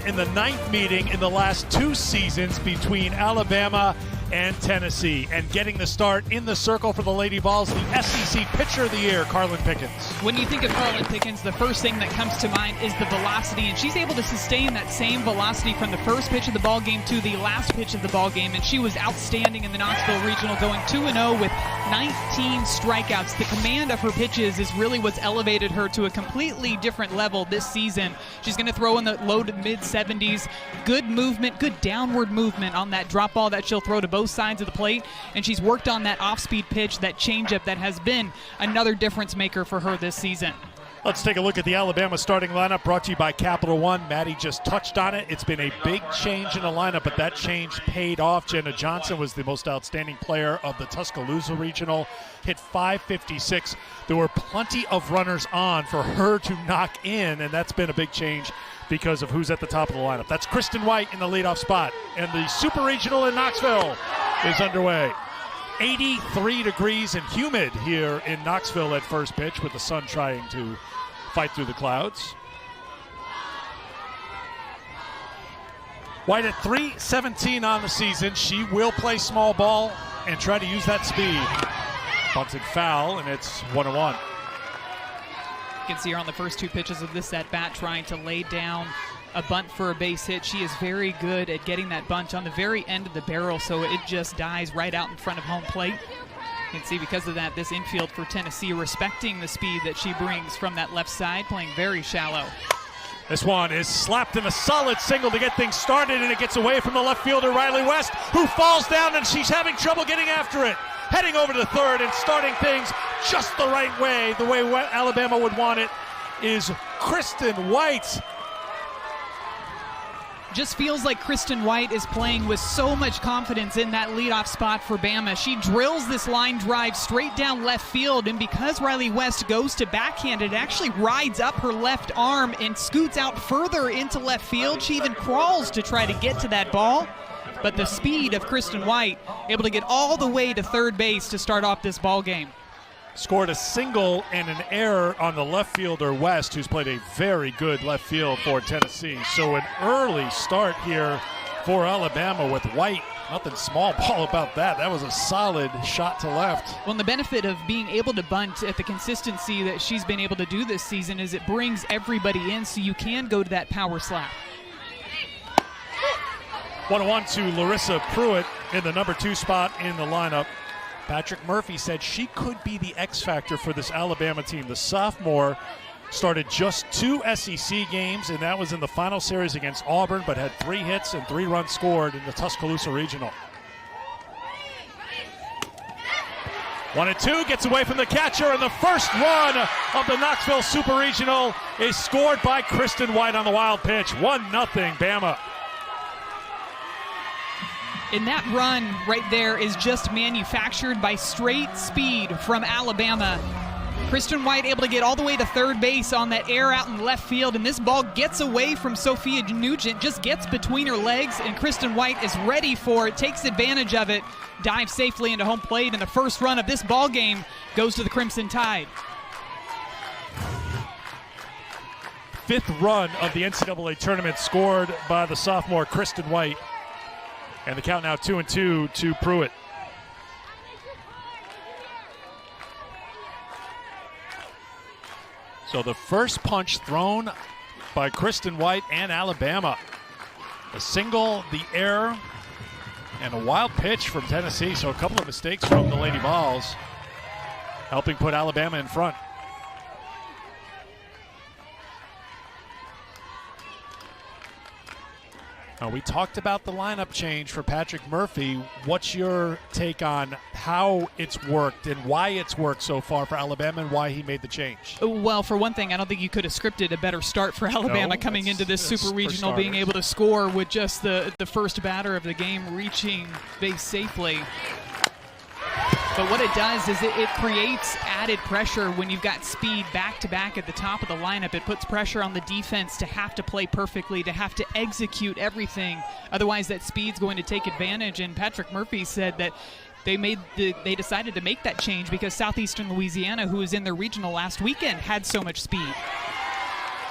in the 9th meeting in the last 2 seasons between Alabama and Tennessee. And getting the start in the circle for the Lady Vols, the SEC Pitcher of the Year, Carlin Pickens. When you think of Carlin Pickens, the first thing that comes to mind is the velocity, and she's able to sustain that same velocity from the first pitch of the ball game to the last pitch of the ball game, and she was outstanding in the Knoxville Regional, going 2-0 with 19 strikeouts. The command of her pitches is really what's elevated her to a completely different level this season. She's going to throw in the low to mid-70s. Good movement, good downward movement on that drop ball that she'll throw to both sides of the plate, and she's worked on that off-speed pitch, that changeup that has been another difference maker for her this season. Let's take a look at the Alabama starting lineup, brought to you by Capital One. Maddie just touched on it. It's been a big change in the lineup, but that change paid off. Jenna Johnson was the most outstanding player of the Tuscaloosa Regional, hit .556. There were plenty of runners on for her to knock in, and that's been a big change because of who's at the top of the lineup. That's Kristen White in the leadoff spot, and the Super Regional in Knoxville is underway. 83 degrees and humid here in Knoxville at first pitch, with the sun trying to fight through the clouds. White at .317 on the season. She will play small ball and try to use that speed. Bunted foul, and it's 1-1. You can see her on the first 2 pitches of this at-bat trying to lay down a bunt for a base hit. She is very good at getting that bunt on the very end of the barrel, so it just dies right out in front of home plate. You can see because of that, this infield for Tennessee respecting the speed that she brings from that left side, playing very shallow. This one is slapped in a solid single to get things started, and it gets away from the left fielder, Riley West, who falls down, and she's having trouble getting after it. Heading over to third and starting things just the right way, the way Alabama would want it, is Kristen White. Just feels like Kristen White is playing with so much confidence in that leadoff spot for Bama. She drills this line drive straight down left field, and because Riley West goes to backhand, it actually rides up her left arm and scoots out further into left field. She even crawls to try to get to that ball, but the speed of Kristen White able to get all the way to third base to start off this ball game. Scored a single and an error on the left fielder, West, who's played a very good left field for Tennessee. So an early start here for Alabama with White. Nothing small ball about that. That was a solid shot to left. Well, and the benefit of being able to bunt at the consistency that she's been able to do this season is it brings everybody in, so you can go to that power slap. 1-1 to Larissa Pruitt in the number 2 spot in the lineup. Patrick Murphy said she could be the X factor for this Alabama team. The sophomore started just 2 SEC games, and that was in the final series against Auburn, but had 3 hits and 3 runs scored in the Tuscaloosa Regional. 1-2, gets away from the catcher, and the first run of the Knoxville Super Regional is scored by Kristen White on the wild pitch. 1-0 Bama. And that run right there is just manufactured by straight speed from Alabama. Kristen White able to get all the way to third base on that air out in left field, and this ball gets away from Sophia Nugent, just gets between her legs, and Kristen White is ready for it, takes advantage of it, dives safely into home plate, and the first run of this ball game goes to the Crimson Tide. 5th run of the NCAA tournament scored by the sophomore Kristen White. And the count now 2-2 to Pruitt. So the first punch thrown by Kristen White and Alabama. A single, the error, and a wild pitch from Tennessee. So a couple of mistakes from the Lady Vols, helping put Alabama in front. We talked about the lineup change for Patrick Murphy. What's your take on how it's worked and why it's worked so far for Alabama and why he made the change? Well, for one thing, I don't think you could have scripted a better start for Alabama coming into this Super Regional, being able to score with just the first batter of the game reaching base safely. But what it does is it creates added pressure when you've got speed back-to-back at the top of the lineup. It puts pressure on the defense to have to play perfectly, to have to execute everything. Otherwise, that speed's going to take advantage. And Patrick Murphy said that they decided to make that change because Southeastern Louisiana, who was in their regional last weekend, had so much speed.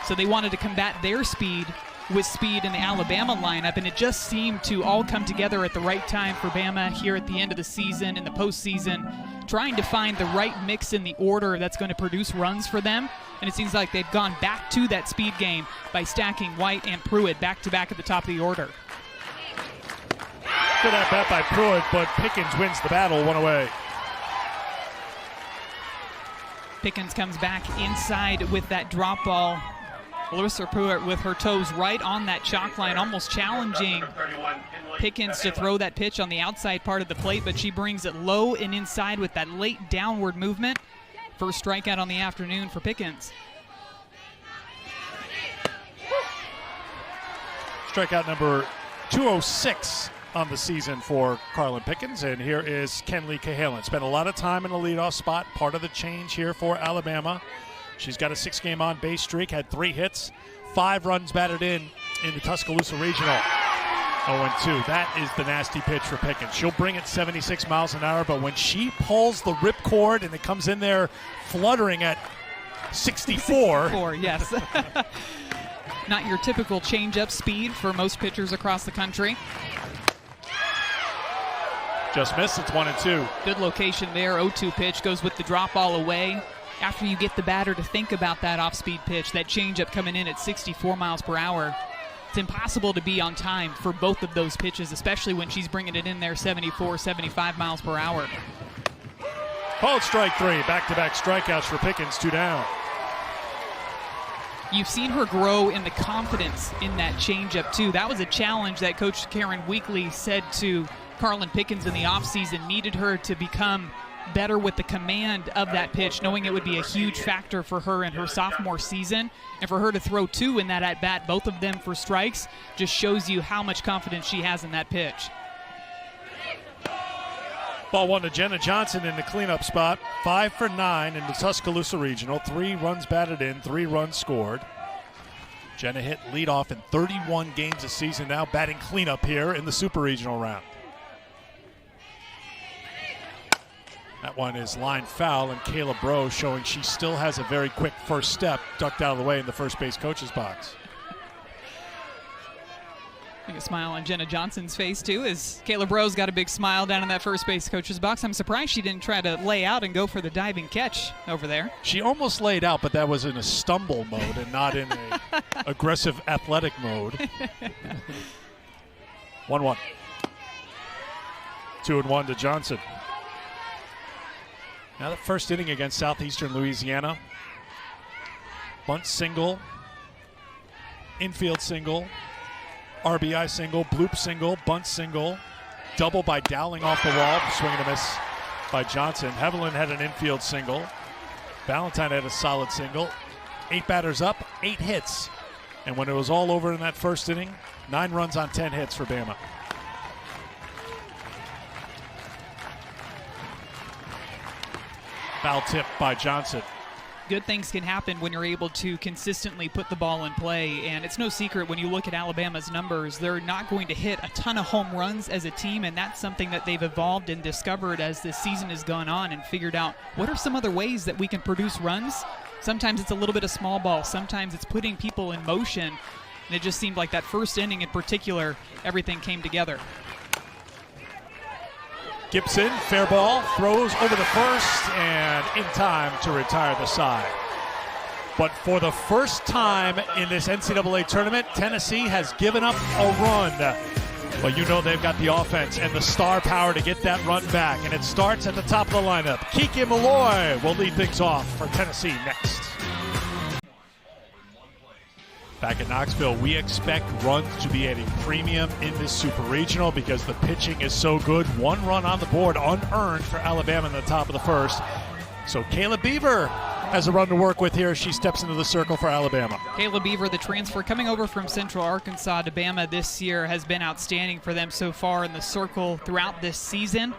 So they wanted to combat their speed with speed in the Alabama lineup, and it just seemed to all come together at the right time for Bama here at the end of the season, in the postseason, trying to find the right mix in the order that's going to produce runs for them. And it seems like they've gone back to that speed game by stacking White and Pruitt back-to-back at the top of the order. Good at bat by Pruitt, but Pickens wins the battle, one away. Pickens comes back inside with that drop ball. Larissa Pruitt with her toes right on that chalk line, almost challenging Pickens to throw that pitch on the outside part of the plate, but she brings it low and inside with that late downward movement. First strikeout on the afternoon for Pickens. Strikeout number 206 on the season for Carlin Pickens, and here is Kenley Cahalan. Spent a lot of time in the leadoff spot, part of the change here for Alabama. She's got a 6-game on-base streak, had 3 hits, 5 runs batted in the Tuscaloosa Regional. 0-2. That is the nasty pitch for Pickens. She'll bring it 76 miles an hour, but when she pulls the ripcord and it comes in there fluttering at 64. Yes. Not your typical change-up speed for most pitchers across the country. Just missed. It's 1-2. Good location there. 0-2 pitch goes with the drop ball away. After you get the batter to think about that off-speed pitch, that changeup coming in at 64 miles per hour, it's impossible to be on time for both of those pitches, especially when she's bringing it in there 74, 75 miles per hour. Called strike 3. Back-to-back strikeouts for Pickens, 2 down. You've seen her grow in the confidence in that changeup, too. That was a challenge that Coach Karen Weekley said to Carlin Pickens in the offseason, needed her to become better with the command of that pitch, knowing it would be a huge factor for her in her sophomore season. And for her to throw 2 in that at-bat, both of them for strikes, just shows you how much confidence she has in that pitch. Ball 1 to Jenna Johnson in the cleanup spot. 5 for 9 in the Tuscaloosa Regional. 3 runs batted in, 3 runs scored. Jenna hit leadoff in 31 games this season, now batting cleanup here in the Super Regional round. That one is line foul, and Kayla Bro showing she still has a very quick first step, ducked out of the way in the first base coach's box. I think a smile on Jenna Johnson's face, too, as Kayla Bro's got a big smile down in that first base coach's box. I'm surprised she didn't try to lay out and go for the diving catch over there. She almost laid out, but that was in a stumble mode and not in a aggressive athletic mode. 1-1. 2-1 to Johnson. Now the first inning against Southeastern Louisiana. Bunt single, infield single, RBI single, bloop single, bunt single, double by Dowling off the wall, swing and a miss by Johnson. Hevelin had an infield single. Valentine had a solid single. 8 batters up, 8 hits. And when it was all over in that first inning, 9 runs on 10 hits for Bama. Foul tip by Johnson. Good things can happen when you're able to consistently put the ball in play, and it's no secret when you look at Alabama's numbers, they're not going to hit a ton of home runs as a team, and that's something that they've evolved and discovered as this season has gone on and figured out what are some other ways that we can produce runs. Sometimes it's a little bit of small ball, sometimes it's putting people in motion, and it just seemed like that first inning in particular, everything came together. Gibson, fair ball, throws over the first and in time to retire the side. But for the first time in this NCAA tournament, Tennessee has given up a run. Well, you know they've got the offense and the star power to get that run back, and it starts at the top of the lineup. Kiki Malloy will lead things off for Tennessee next. Back at Knoxville, we expect runs to be at a premium in this Super Regional because the pitching is so good. 1 run on the board unearned for Alabama in the top of the first. So Kayla Beaver has a run to work with here. She steps into the circle for Alabama. Kayla Beaver, the transfer coming over from Central Arkansas to Bama this year, has been outstanding for them so far in the circle throughout this season.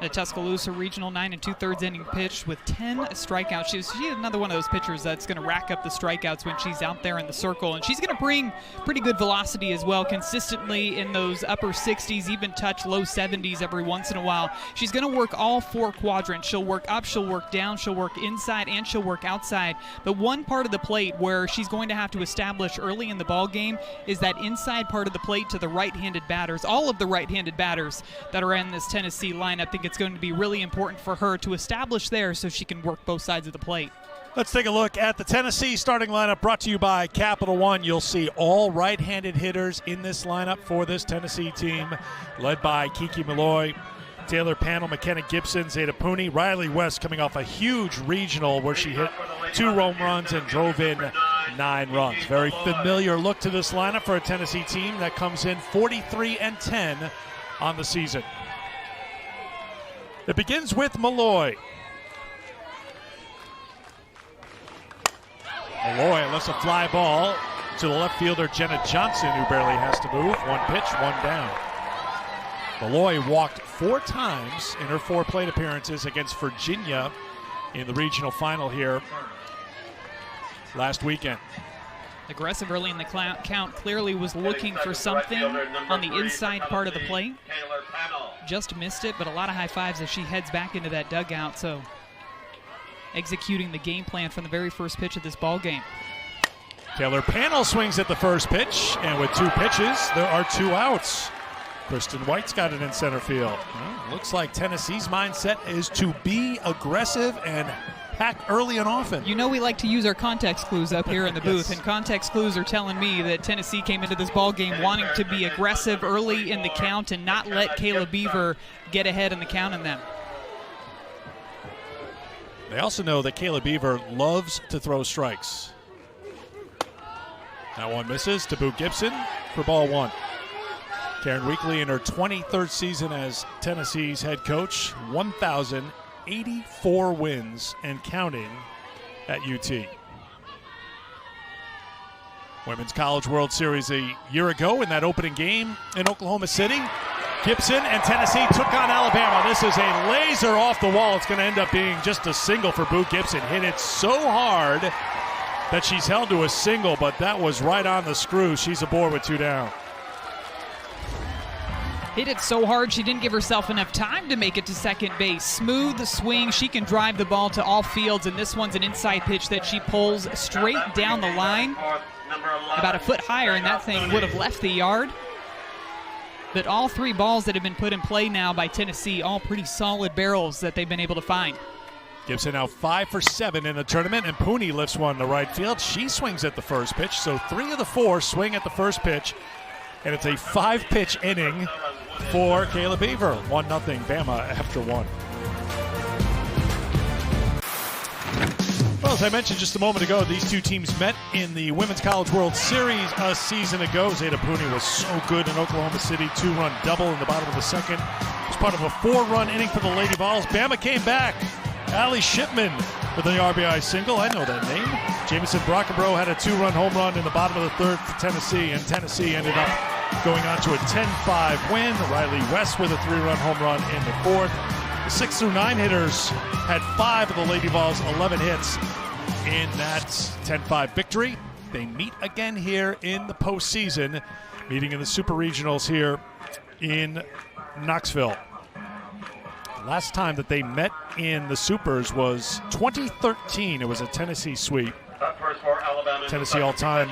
The Tuscaloosa Regional 9 2/3 inning pitch with 10 strikeouts. She's another one of those pitchers that's going to rack up the strikeouts when she's out there in the circle. And she's going to bring pretty good velocity as well, consistently in those upper 60s, even touch low 70s every once in a while. She's going to work all four quadrants. She'll work up, she'll work down, she'll work inside, and she'll work outside. But one part of the plate where she's going to have to establish early in the ball game is that inside part of the plate to the right-handed batters. All of the right-handed batters that are in this Tennessee lineup, I think it's going to be really important for her to establish there so she can work both sides of the plate. Let's take a look at the Tennessee starting lineup brought to you by Capital One. You'll see all right-handed hitters in this lineup for this Tennessee team, led by Kiki Malloy, Taylor Panel, McKenna Gibson, Zeta Pooney, Riley West coming off a huge regional where she hit 2 home runs and drove in 9 runs. Very familiar look to this lineup for a Tennessee team that comes in 43-10 on the season. It begins with Malloy. Malloy lifts a fly ball to the left fielder Jenna Johnson, who barely has to move. 1 pitch, 1 down. Malloy walked 4 times in her 4 plate appearances against Virginia in the regional final here last weekend. Aggressive early in the count, clearly was looking for something on the inside part of the plate. Just missed it, but a lot of high fives as she heads back into that dugout. So executing the game plan from the very first pitch of this ball game. Taylor Panel swings at the first pitch, and with 2 pitches, there are 2 outs. Kristen White's got it in center field. Well, looks like Tennessee's mindset is to be aggressive and pack early and often. You know we like to use our context clues up here in the booth, and context clues are telling me that Tennessee came into this ball game wanting to be aggressive early in the count and not let Kayla Beaver get ahead in the count in them. They also know that Kayla Beaver loves to throw strikes. That one misses to Boo Gibson for ball 1. Karen Weekley in her 23rd season as Tennessee's head coach, 1,084 wins and counting at UT. Women's College World Series a year ago in that opening game in Oklahoma City. Gibson and Tennessee took on Alabama. This is a laser off the wall. It's going to end up being just a single for Boo Gibson. Hit it so hard that she's held to a single, but that was right on the screw. She's aboard with 2 down. Hit it so hard she didn't give herself enough time to make it to second base. Smooth swing. She can drive the ball to all fields, and this one's an inside pitch that she pulls straight down the line, about a foot higher, and that thing would have left the yard. But all 3 balls that have been put in play now by Tennessee, all pretty solid barrels that they've been able to find. Gibson now 5 for 7 in the tournament, and Pooney lifts one to right field. She swings at the first pitch, so 3 of the 4 swing at the first pitch, and it's a 5-pitch inning for Kayla Beaver. 1-0 Bama after 1. Well, as I mentioned just a moment ago, these 2 teams met in the Women's College World Series a season ago. Zeta Pooney was so good in Oklahoma City. 2-run double in the bottom of the second. It was part of a 4-run inning for the Lady Vols. Bama came back. Allie Shipman with an RBI single. I know that name. Jamison Brockenbrough had a 2-run home run in the bottom of the 3rd for Tennessee, and Tennessee ended up going on to a 10-5 win. Riley West with a 3-run home run in the 4th. The 6 through 9 hitters had 5 of the Lady Vols' 11 hits in that 10-5 victory. They meet again here in the postseason, meeting in the Super Regionals here in Knoxville. Last time that they met in the Supers was 2013. It was a Tennessee sweep. Tennessee all-time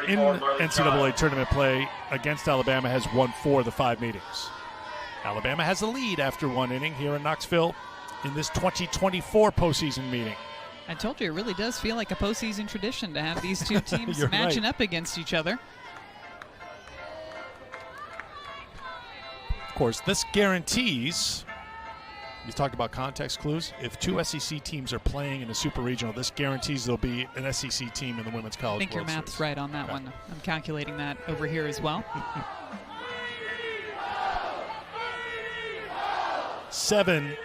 in NCAA tournament play against Alabama has won 4 of the 5 meetings. Alabama has a lead after 1 inning here in Knoxville in this 2024 postseason meeting. I told you, it really does feel like a postseason tradition to have these 2 teams matching up against each other. Of course, this guarantees, you talked about context clues, if 2 SEC teams are playing in a Super Regional, this guarantees there'll be an SEC team in the Women's College World Series. I think your math's right on that one. I'm calculating that over here as well. 7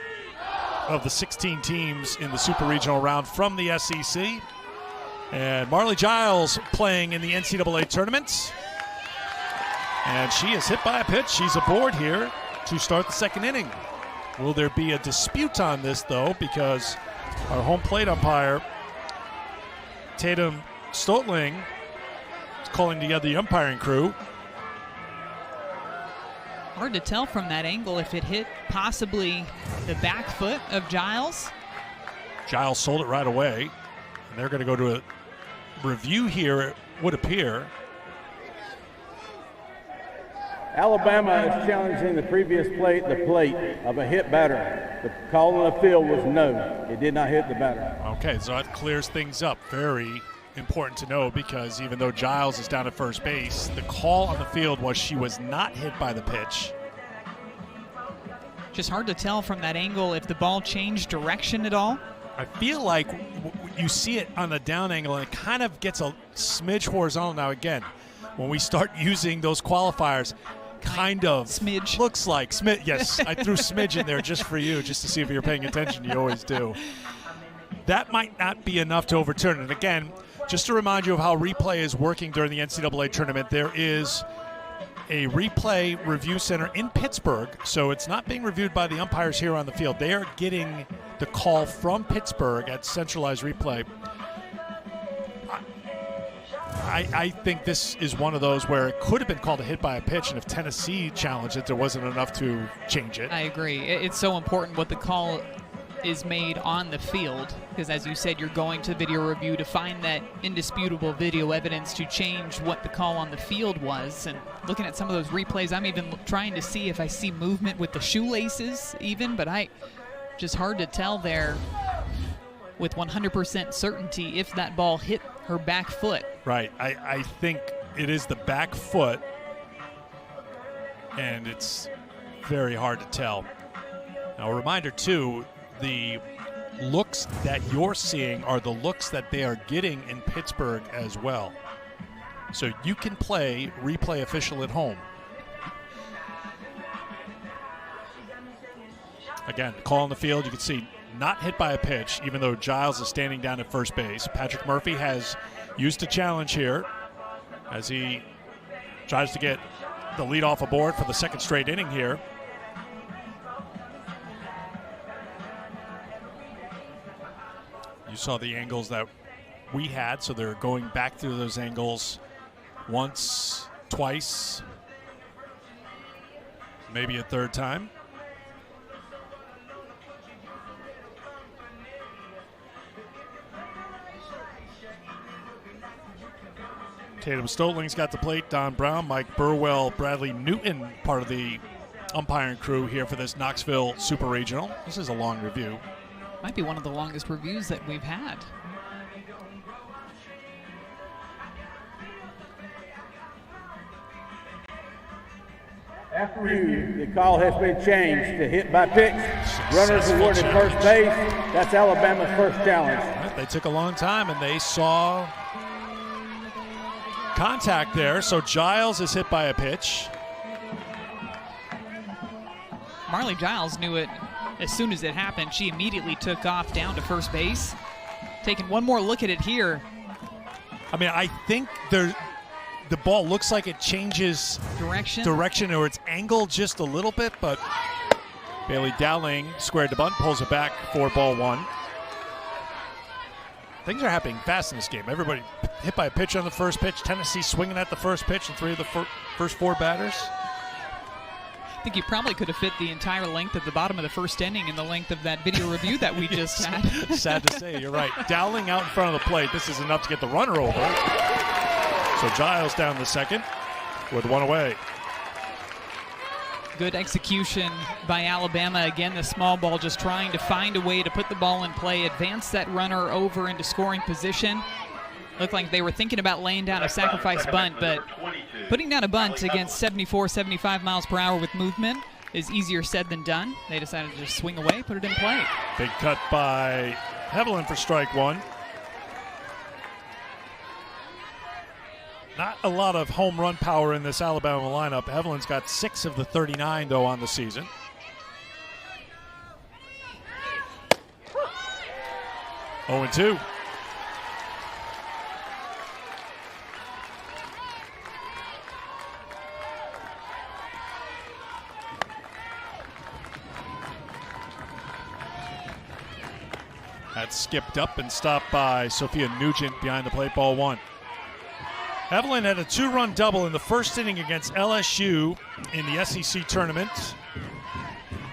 of the 16 teams in the Super Regional round from the SEC. And Marley Giles playing in the NCAA tournament. And she is hit by a pitch. She's aboard here to start the 2nd inning. Will there be a dispute on this, though, because our home plate umpire, Tatum Stotling, is calling together the umpiring crew. Hard to tell from that angle if it hit possibly the back foot of Giles. Giles sold it right away, and they're going to go to a review here, it would appear. Alabama is challenging the previous plate of a hit batter. The call on the field was no. It did not hit the batter. Okay, so that clears things up. Very important to know, because even though Giles is down at first base, the call on the field was she was not hit by the pitch. Just hard to tell from that angle if the ball changed direction at all. I feel like you see it on the down angle, and it kind of gets a smidge horizontal. Now again, when we start using those qualifiers, kind of smidge looks like smidge. Yes, I threw smidge in there just for you, just to see if you're paying attention. You always do. That might not be enough to overturn it. Again, just to remind you of how replay is working during the NCAA tournament, there is a replay review center in Pittsburgh, so it's not being reviewed by the umpires here on the field. They are getting the call from Pittsburgh at centralized replay. I think this is one of those where it could have been called a hit by a pitch, and if Tennessee challenged it, there wasn't enough to change it. I agree. It's so important what the call is made on the field, because as you said, you're going to video review to find that indisputable video evidence to change what the call on the field was. And looking at some of those replays, I'm even trying to see if I see movement with the shoelaces even, but just hard to tell there with 100% certainty if that ball hit her back foot. Right. I think it is the back foot, and it's very hard to tell. Now, a reminder, too, the looks that you're seeing are the looks that they are getting in Pittsburgh as well. So you can play replay official at home. Again, call on the field, you can see not hit by a pitch, even though Giles is standing down at first base. Patrick Murphy has used a challenge here as he tries to get the leadoff aboard for the second straight inning here. You saw the angles that we had, so they're going back through those angles once, twice, maybe a third time. Tatum Stotling's got the plate. Don Brown, Mike Burwell, Bradley Newton, part of the umpiring crew here for this Knoxville Super Regional. This is a long review. Might be one of the longest reviews that we've had. After review, the call has been changed to hit by pitch. Runners awarded first base. That's Alabama's first challenge. Right, they took a long time, and they saw contact there. So Giles is hit by a pitch. Marley Giles knew it as soon as it happened. She immediately took off down to first base. Taking one more look at it here. I mean, I think the ball looks like it changes direction, or it's angled just a little bit, but Bailey Dowling squared the bunt, pulls it back for ball one. Things are happening fast in this game. Everybody hit by a pitch on the first pitch. Tennessee swinging at the first pitch, and three of the first four batters. I think you probably could have fit the entire length at the bottom of the first inning in the length of that video review that we just had. Sad to say, you're right. Dowling out in front of the plate. This is enough to get the runner over. So Giles down the second with one away. Good execution by Alabama. Again, the small ball just trying to find a way to put the ball in play, advance that runner over into scoring position. Looked like they were thinking about laying down a sacrifice bunt, but putting down a bunt against 74, 75 miles per hour with movement is easier said than done. They decided to just swing away, put it in play. Big cut by Hevelin for strike one. Not a lot of home run power in this Alabama lineup. Hevelin's got 6 of the 39, though, on the season. Oh, 0-2. Got skipped up and stopped by Sophia Nugent behind the plate, ball 1. Evelyn had a 2-run double in the first inning against LSU in the SEC tournament.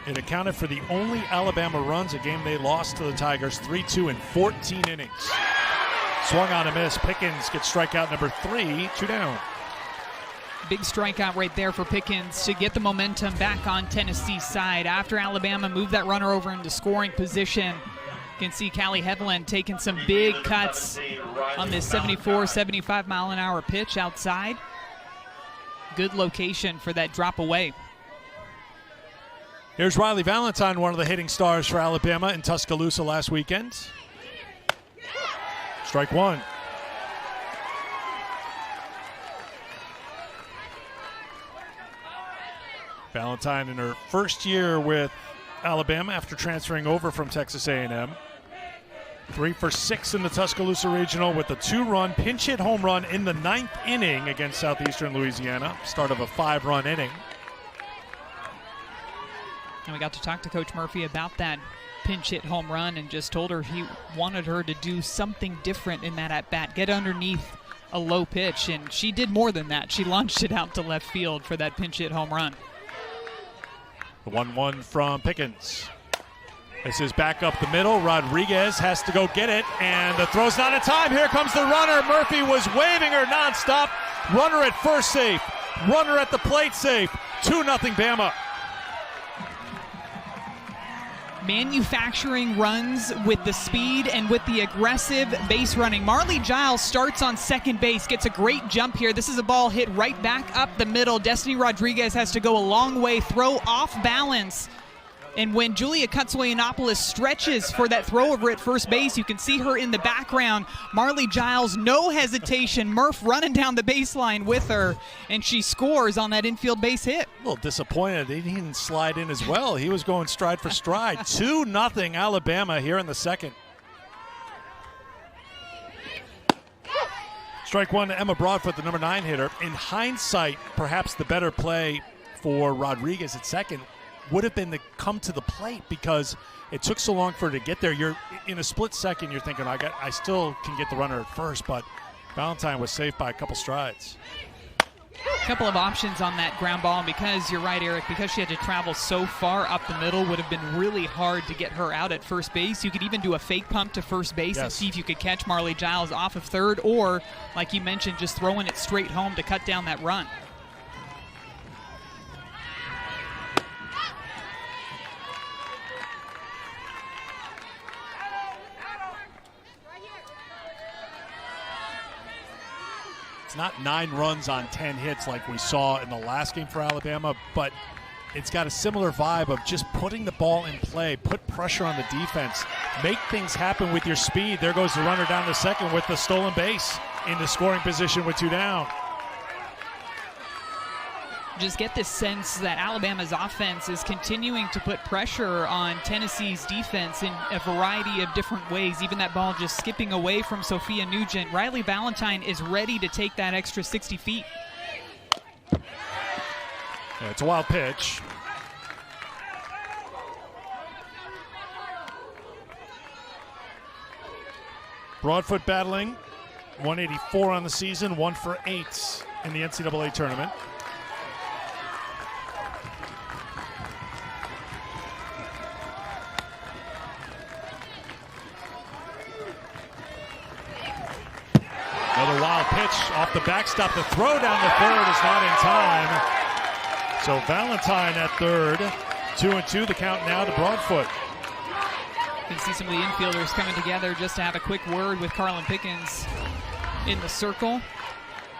It accounted for the only Alabama runs, a game they lost to the Tigers 3-2 in 14 innings. Swung on a miss. Pickens gets strikeout number 3, 2 down. Big strikeout right there for Pickens to get the momentum back on Tennessee's side. After Alabama moved that runner over into scoring position, you can see Callie Heveland taking some big cuts on this 74, 75 mile an hour pitch outside. Good location for that drop away. Here's Riley Valentine, one of the hitting stars for Alabama in Tuscaloosa last weekend. Strike 1. Valentine in her first year with Alabama after transferring over from Texas A&M. 3 for 6 in the Tuscaloosa Regional with a 2-run pinch hit home run in the 9th inning against Southeastern Louisiana. Start of a 5-run inning. And we got to talk to Coach Murphy about that pinch hit home run and just told her he wanted her to do something different in that at-bat, get underneath a low pitch, and she did more than that. She launched it out to left field for that pinch hit home run. The 1-1 from Pickens. This is back up the middle. Rodriguez has to go get it, and the throw's not in time. Here comes the runner. Murphy was waving her nonstop. Runner at first safe. Runner at the plate safe. 2-0 Bama. Manufacturing runs with the speed and with the aggressive base running. Marley Giles starts on second base, gets a great jump here. This is a ball hit right back up the middle. Destiny Rodriguez has to go a long way, throw off balance. And when Julia Cutsoyanopoulos stretches for that throw over at first base, you can see her in the background. Marley Giles, no hesitation. Murph running down the baseline with her, and she scores on that infield base hit. A little disappointed he didn't slide in as well. He was going stride for stride. 2-0 Alabama here in the second. Strike 1 to Emma Broadfoot, the number 9 hitter. In hindsight, perhaps the better play for Rodriguez at second would have been to come to the plate because it took so long for her to get there. You're in a split second, you're thinking, I still can get the runner at first, but Valentine was safe by a couple strides. A couple of options on that ground ball, and because you're right, Eric, because she had to travel so far up the middle, would have been really hard to get her out at first base. You could even do a fake pump to first base and see if you could catch Marley Giles off of third, or, like you mentioned, just throwing it straight home to cut down that run. Not 9 runs on 10 hits like we saw in the last game for Alabama, but it's got a similar vibe of just putting the ball in play, put pressure on the defense, make things happen with your speed. There goes the runner down to second with the stolen base in the scoring position with 2 down. Just get this sense that Alabama's offense is continuing to put pressure on Tennessee's defense in a variety of different ways. Even that ball just skipping away from Sophia Nugent. Riley Valentine is ready to take that extra 60 feet. Yeah, it's a wild pitch. Broadfoot battling, 184 on the season, 1 for 8 in the NCAA tournament. Another wild pitch off the backstop. The throw down the third is not in time. So Valentine at third. 2-2, the count now to Broadfoot. You can see some of the infielders coming together just to have a quick word with Carlin Pickens in the circle.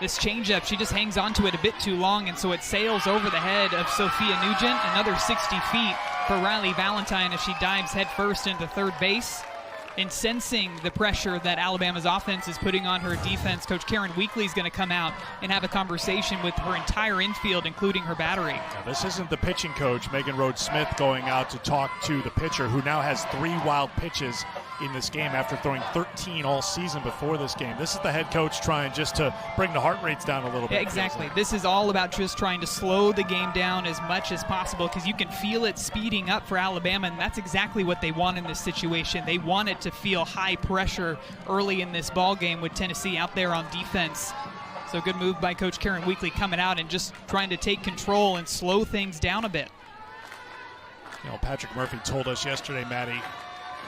This changeup, she just hangs onto it a bit too long, and so it sails over the head of Sophia Nugent. Another 60 feet for Riley Valentine as she dives headfirst into third base. And sensing the pressure that Alabama's offense is putting on her defense, Coach Coach Weekley is going to come out and have a conversation with her entire infield, including her battery. Now, this isn't the pitching coach, Megan Rhodes-Smith, going out to talk to the pitcher, who now has 3 wild pitches in this game after throwing 13 all season before this game. This is the head coach trying just to bring the heart rates down a little bit. Yeah, exactly. This is all about just trying to slow the game down as much as possible, because you can feel it speeding up for Alabama, and that's exactly what they want in this situation. They want it to feel high pressure early in this ball game with Tennessee out there on defense. So good move by Coach Coach Weekley coming out and just trying to take control and slow things down a bit. You know, Patrick Murphy told us yesterday, Maddie,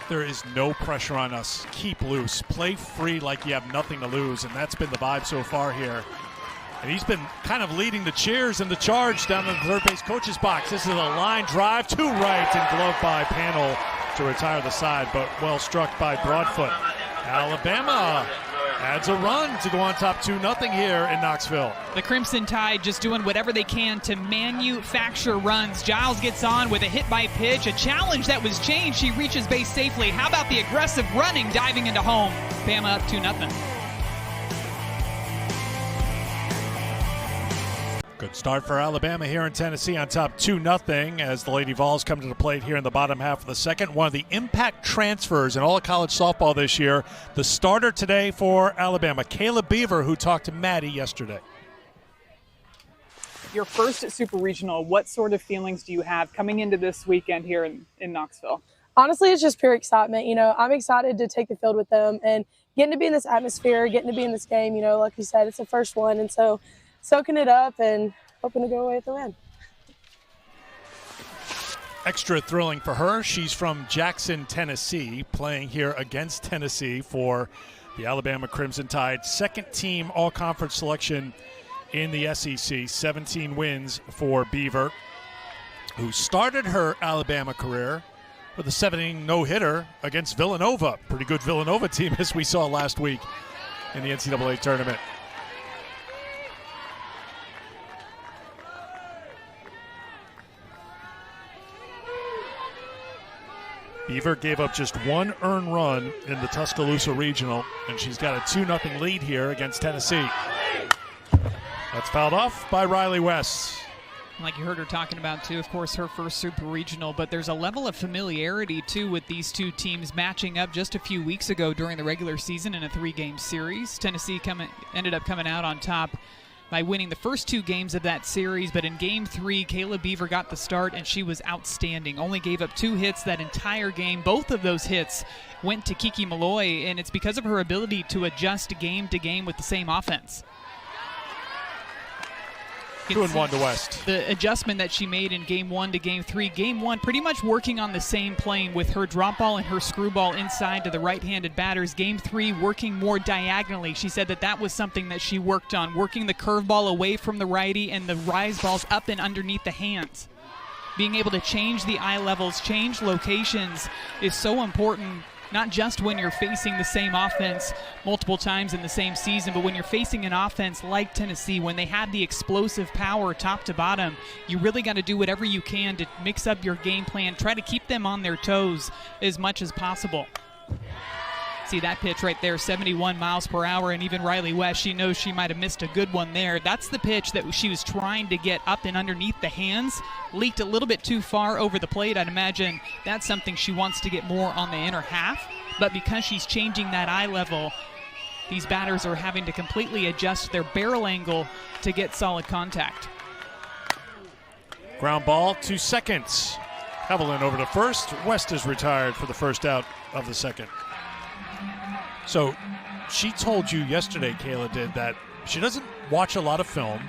there is no pressure on us. Keep loose. Play free like you have nothing to lose, and that's been the vibe so far here. And he's been kind of leading the cheers and the charge down in the third base coach's box. This is a line drive to right and gloved by Panel to retire the side, but well struck by Broadfoot. Alabama adds a run to go on top 2-0 here in Knoxville. The Crimson Tide just doing whatever they can to manufacture runs. Giles gets on with a hit by pitch, a challenge that was changed. She reaches base safely. How about the aggressive running, diving into home? Bama up 2-0. Good start for Alabama here in Tennessee on top 2-0 as the Lady Vols come to the plate here in the bottom half of the second. One of the impact transfers in all of college softball this year. The starter today for Alabama, Kayla Beaver, who talked to Maddie yesterday. Your first at Super Regional, what sort of feelings do you have coming into this weekend here in Knoxville? Honestly, it's just pure excitement. You know, I'm excited to take the field with them and getting to be in this atmosphere, getting to be in this game. You know, like you said, it's the first one, and so soaking it up and hoping to go away with the win. Extra thrilling for her. She's from Jackson, Tennessee, playing here against Tennessee for the Alabama Crimson Tide. Second team all-conference selection in the SEC. 17 wins for Beaver, who started her Alabama career with a 7-inning no-hitter against Villanova. Pretty good Villanova team, as we saw last week in the NCAA tournament. Beaver gave up just one earned run in the Tuscaloosa Regional, and she's got a 2-0 lead here against Tennessee. That's fouled off by Riley West. Like you heard her talking about, too, of course, her first Super Regional, but there's a level of familiarity, too, with these two teams matching up just a few weeks ago during the regular season in a 3-game series. Tennessee ended up coming out on top by winning the first 2 games of that series, but in Game 3, Kayla Beaver got the start, and she was outstanding. Only gave up 2 hits that entire game. Both of those hits went to Kiki Malloy, and it's because of her ability to adjust game to game with the same offense. 2-1 to West. The adjustment that she made in Game 1 to Game 3. Game 1 pretty much working on the same plane with her drop ball and her screwball inside to the right-handed batters. Game 3 working more diagonally. She said that was something that she worked on, working the curveball away from the righty and the rise balls up and underneath the hands. Being able to change the eye levels, change locations is so important, not just when you're facing the same offense multiple times in the same season, but when you're facing an offense like Tennessee, when they have the explosive power top to bottom, you really got to do whatever you can to mix up your game plan, try to keep them on their toes as much as possible. See that pitch right there, 71 miles per hour, and even Riley West, she knows she might have missed a good one there. That's the pitch that she was trying to get up and underneath the hands. Leaked a little bit too far over the plate. I'd imagine that's something she wants to get more on the inner half, but because she's changing that eye level, these batters are having to completely adjust their barrel angle to get solid contact. Ground ball to second. Evelyn over to first. West is retired for the first out of the second. So she told you yesterday, Kayla did, that she doesn't watch a lot of film.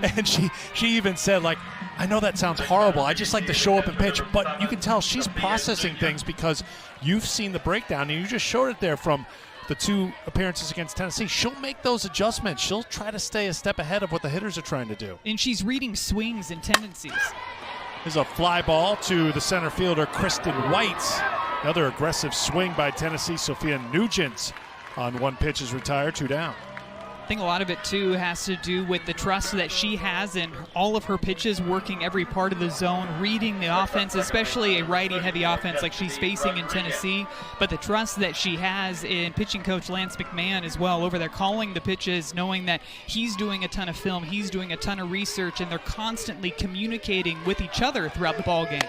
And she even said, like, I know that sounds horrible. I just like to show up and pitch. But you can tell she's processing things because you've seen the breakdown, and you just showed it there from the 2 appearances against Tennessee. She'll make those adjustments. She'll try to stay a step ahead of what the hitters are trying to do. And she's reading swings and tendencies. There's a fly ball to the center fielder, Kristen White. Another aggressive swing by Tennessee. Sophia Nugent on 1 pitch is retired, 2 down. I think a lot of it, too, has to do with the trust that she has in all of her pitches, working every part of the zone, reading the offense, especially a righty-heavy offense like she's facing in Tennessee, but the trust that she has in pitching coach Lance McMahon as well over there, calling the pitches, knowing that he's doing a ton of film, he's doing a ton of research, and they're constantly communicating with each other throughout the ball game.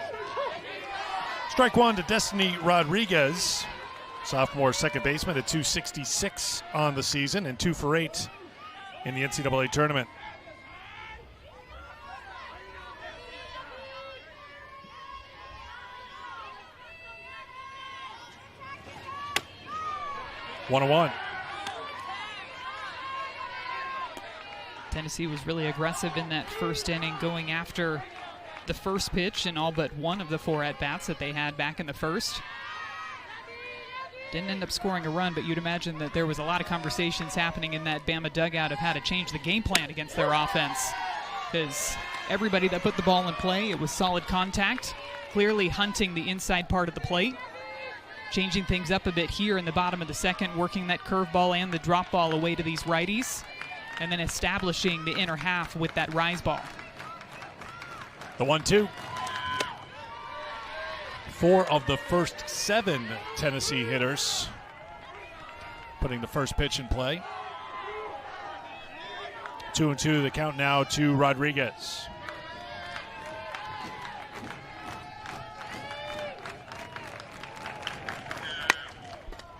Strike 1 to Destiny Rodriguez. Sophomore second baseman at 266 on the season and 2 for 8 in the NCAA tournament. One-on-one. Tennessee was really aggressive in that first inning, going after the first pitch in all but one of the 4 at-bats that they had back in the first. Didn't end up scoring a run, but you'd imagine that there was a lot of conversations happening in that Bama dugout of how to change the game plan against their offense. Because everybody that put the ball in play, it was solid contact, clearly hunting the inside part of the plate. Changing things up a bit here in the bottom of the second, working that curveball and the drop ball away to these righties, and then establishing the inner half with that rise ball. The 1-2. 4 of the first 7 Tennessee hitters putting the first pitch in play. 2-2, the count now to Rodriguez.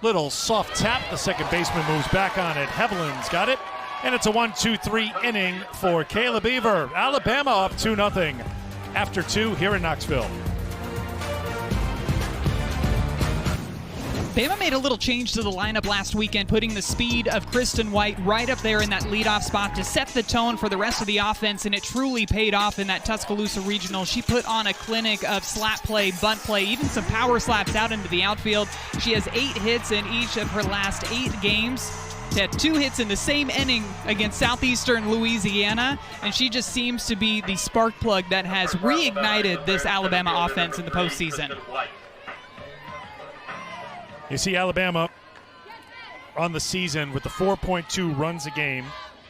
Little soft tap, the second baseman moves back on it. Hevelin's got it, and it's a 1-2-3 inning for Kayla Beaver. Alabama up 2-0 after 2 here in Knoxville. Bama made a little change to the lineup last weekend, putting the speed of Kristen White right up there in that leadoff spot to set the tone for the rest of the offense, and it truly paid off in that Tuscaloosa Regional. She put on a clinic of slap play, bunt play, even some power slaps out into the outfield. She has 8 hits in each of her last 8 games. She had 2 hits in the same inning against Southeastern Louisiana, and she just seems to be the spark plug that has reignited this Alabama offense in the postseason. You see Alabama on the season with the 4.2 runs a game,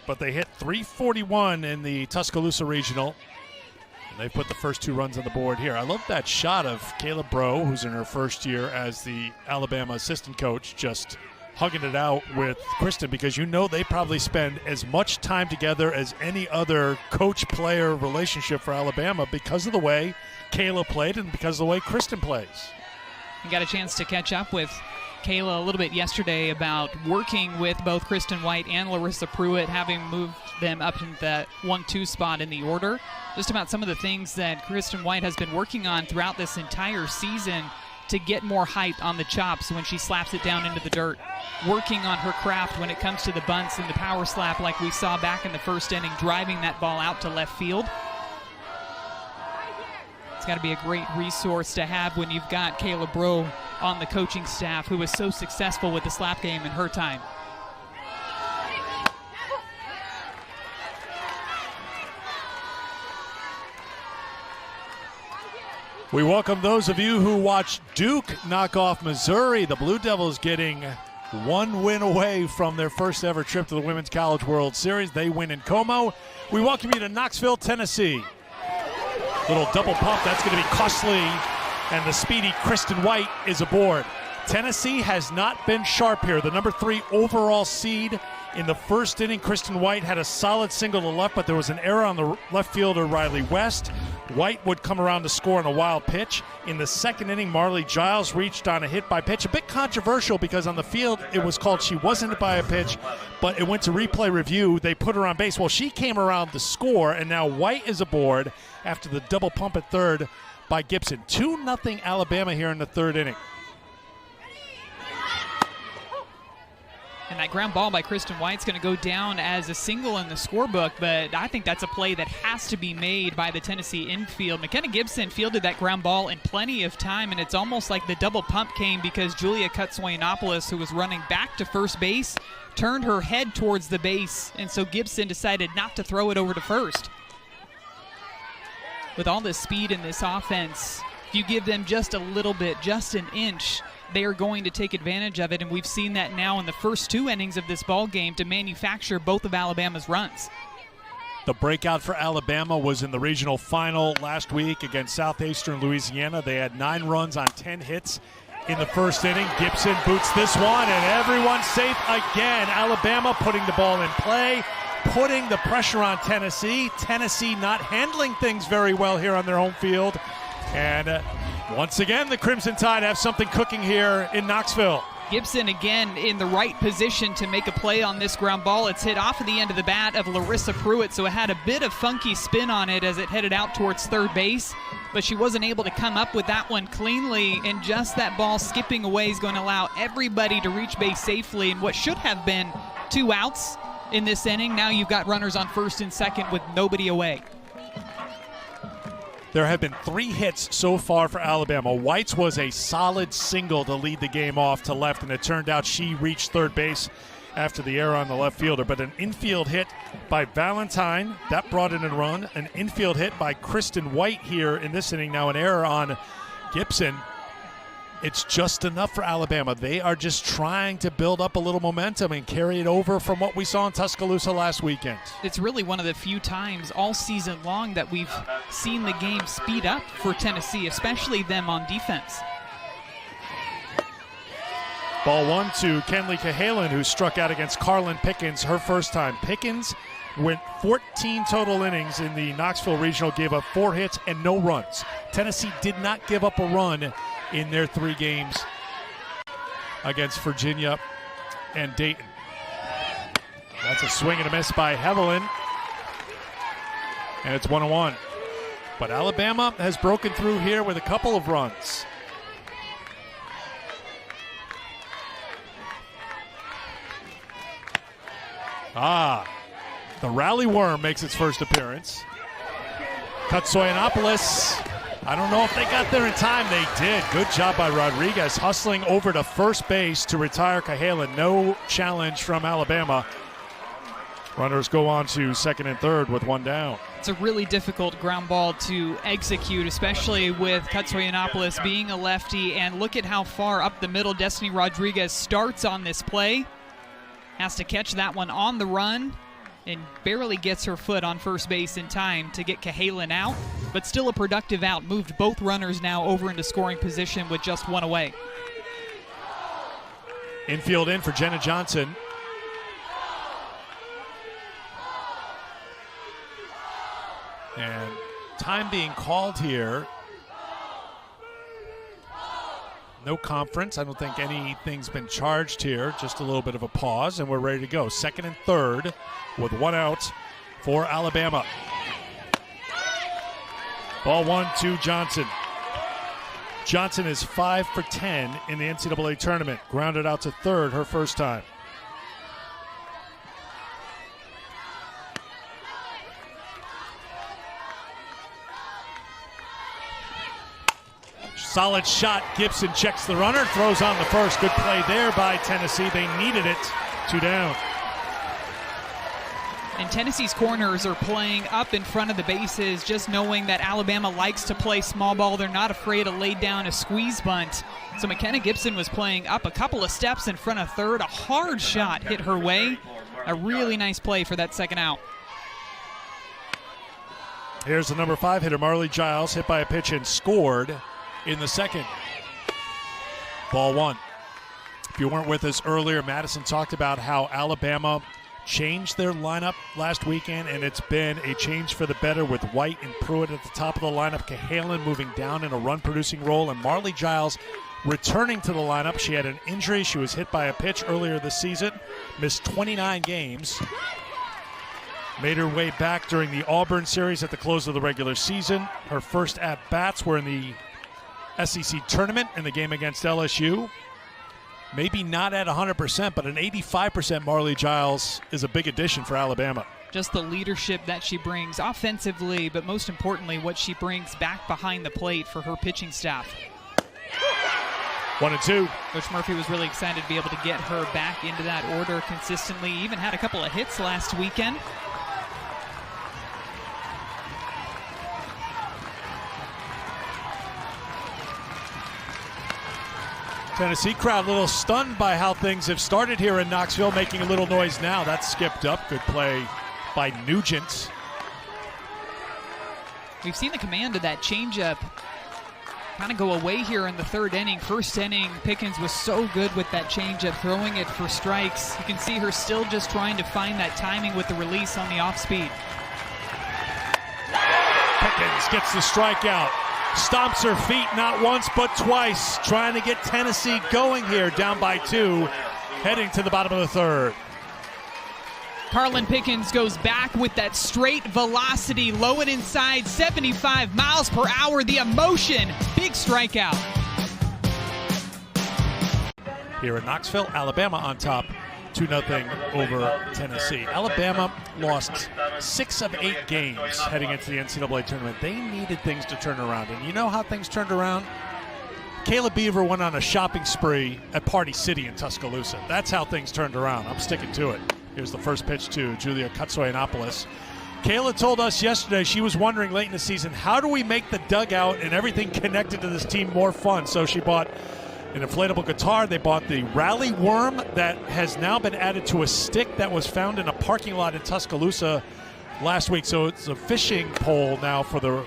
but they hit 341 in the Tuscaloosa Regional, and they put the first 2 runs on the board here. I love that shot of Kayla Bro, who's in her first year as the Alabama assistant coach, just hugging it out with Kristen, because you know they probably spend as much time together as any other coach-player relationship for Alabama because of the way Kayla played and because of the way Kristen plays. I got a chance to catch up with Kayla a little bit yesterday about working with both Kristen White and Larissa Pruitt, having moved them up in that 1-2 spot in the order. Just about some of the things that Kristen White has been working on throughout this entire season to get more height on the chops when she slaps it down into the dirt. Working on her craft when it comes to the bunts and the power slap like we saw back in the first inning, driving that ball out to left field. It's got to be a great resource to have when you've got Kayla Bro on the coaching staff, who was so successful with the slap game in her time. We welcome those of you who watched Duke knock off Missouri. The Blue Devils getting 1 win away from their first ever trip to the Women's College World Series. They win in Como. We welcome you to Knoxville, Tennessee. Little double pump, that's going to be costly, and the speedy Kristen White is aboard. Tennessee has not been sharp here. The number 3 overall seed in the first inning, Kristen White had a solid single to left, but there was an error on the left fielder, Riley West. White would come around to score on a wild pitch. In the second inning, Marley Giles reached on a hit by pitch. A bit controversial because on the field it was called she wasn't hit by a pitch, but it went to replay review. They put her on base. Well, she came around to score, and now White is aboard after the double pump at third by Gibson. 2-0 Alabama here in the third inning. And that ground ball by Kristen White's going to go down as a single in the scorebook, but I think that's a play that has to be made by the Tennessee infield. McKenna Gibson fielded that ground ball in plenty of time, and it's almost like the double pump came because Julia Kutzwayanopoulos, who was running back to first base, turned her head towards the base, and so Gibson decided not to throw it over to first. With all this speed in this offense, if you give them just a little bit, just an inch, they are going to take advantage of it, and we've seen that now in the first 2 innings of this ball game to manufacture both of Alabama's runs. The breakout for Alabama was in the regional final last week against Southeastern Louisiana. They had 9 runs on 10 hits in the first inning. Gibson boots this one, and everyone's safe again. Alabama putting the ball in play, putting the pressure on Tennessee. Tennessee not handling things very well here on their home field. And once again, the Crimson Tide have something cooking here in Knoxville. Gibson again in the right position to make a play on this ground ball. It's hit off of the end of the bat of Larissa Pruitt, so it had a bit of funky spin on it as it headed out towards third base, but she wasn't able to come up with that one cleanly, and just that ball skipping away is going to allow everybody to reach base safely in what should have been 2 outs in this inning. Now you've got runners on first and second with nobody away. There have been 3 hits so far for Alabama. White's was a solid single to lead the game off to left, and it turned out she reached third base after the error on the left fielder. But an infield hit by Valentine, that brought in a run. An infield hit by Kristen White here in this inning. Now an error on Gibson. It's just enough for Alabama. They are just trying to build up a little momentum and carry it over from what we saw in Tuscaloosa last weekend. It's really one of the few times all season long that we've seen the game speed up for Tennessee, especially them on defense. Ball 1 to Kenley Cahalan, who struck out against Carlin Pickens her first time. Pickens went 14 total innings in the Knoxville Regional, gave up 4 hits and no runs. Tennessee did not give up a run in their 3 games against Virginia and Dayton. That's a swing and a miss by Hevelin, and it's 1-1. But Alabama has broken through here with a couple of runs. The rally worm makes its first appearance. Katsoyanopoulos, I don't know if they got there in time. They did. Good job by Rodriguez, hustling over to first base to retire Cahalan. No challenge from Alabama. Runners go on to second and third with 1 down. It's a really difficult ground ball to execute, especially with Katsoyanopoulos being a lefty. And look at how far up the middle Destiny Rodriguez starts on this play. Has to catch that one on the run and barely gets her foot on first base in time to get Cahalan out, but still a productive out. Moved both runners now over into scoring position with just 1 away. Infield in for Jenna Johnson. And time being called here. No conference. I don't think anything's been charged here. Just a little bit of a pause, and we're ready to go. Second and third with 1 out for Alabama. Ball 1 to Johnson. Johnson is 5 for 10 in the NCAA tournament. Grounded out to third her first time. Solid shot. Gibson checks the runner, throws on the first. Good play there by Tennessee. They needed it. 2 down. And Tennessee's corners are playing up in front of the bases, just knowing that Alabama likes to play small ball. They're not afraid to lay down a squeeze bunt. So McKenna Gibson was playing up a couple of steps in front of third. A hard shot hit her way. A really nice play for that second out. Here's the number 5 hitter, Marley Giles, hit by a pitch and scored in the second. Ball 1. If you weren't with us earlier, Madison talked about how Alabama changed their lineup last weekend, and it's been a change for the better with White and Pruitt at the top of the lineup, Cahalan moving down in a run-producing role, and Marley Giles returning to the lineup. She had an injury. She was hit by a pitch earlier this season, missed 29 games. Made her way back during the Auburn series at the close of the regular season. Her first at-bats were in the SEC tournament in the game against LSU. Maybe not at 100%, but an 85% Marley Giles is a big addition for Alabama. Just the leadership that she brings offensively, but most importantly, what she brings back behind the plate for her pitching staff. 1-2. Coach Murphy was really excited to be able to get her back into that order consistently. Even had a couple of hits last weekend. Tennessee crowd a little stunned by how things have started here in Knoxville, making a little noise now. That's skipped up. Good play by Nugent. We've seen the command of that changeup kind of go away here in the third inning. First inning, Pickens was so good with that changeup, throwing it for strikes. You can see her still just trying to find that timing with the release on the off speed. Pickens gets the strikeout. stomps her feet not once but twice, trying to get Tennessee going here, down by 2, heading to the bottom of the third. Carlin Pickens goes back with that straight velocity, low and inside, 75 miles per hour. The emotion, big strikeout. Here in Knoxville, Alabama on top, 2-0 over Tennessee. Alabama lost 6 of 8 games heading into the NCAA tournament. They needed things to turn around, and you know how things turned around? Kayla Beaver went on a shopping spree at Party City in Tuscaloosa. That's how things turned around. I'm sticking to it. Here's the first pitch to Julia Katsoyanopoulos. Kayla told us yesterday she was wondering late in the season, how do we make the dugout and everything connected to this team more fun? So she bought an inflatable guitar. They bought the rally worm that has now been added to a stick that was found in a parking lot in Tuscaloosa last week. So it's a fishing pole now for the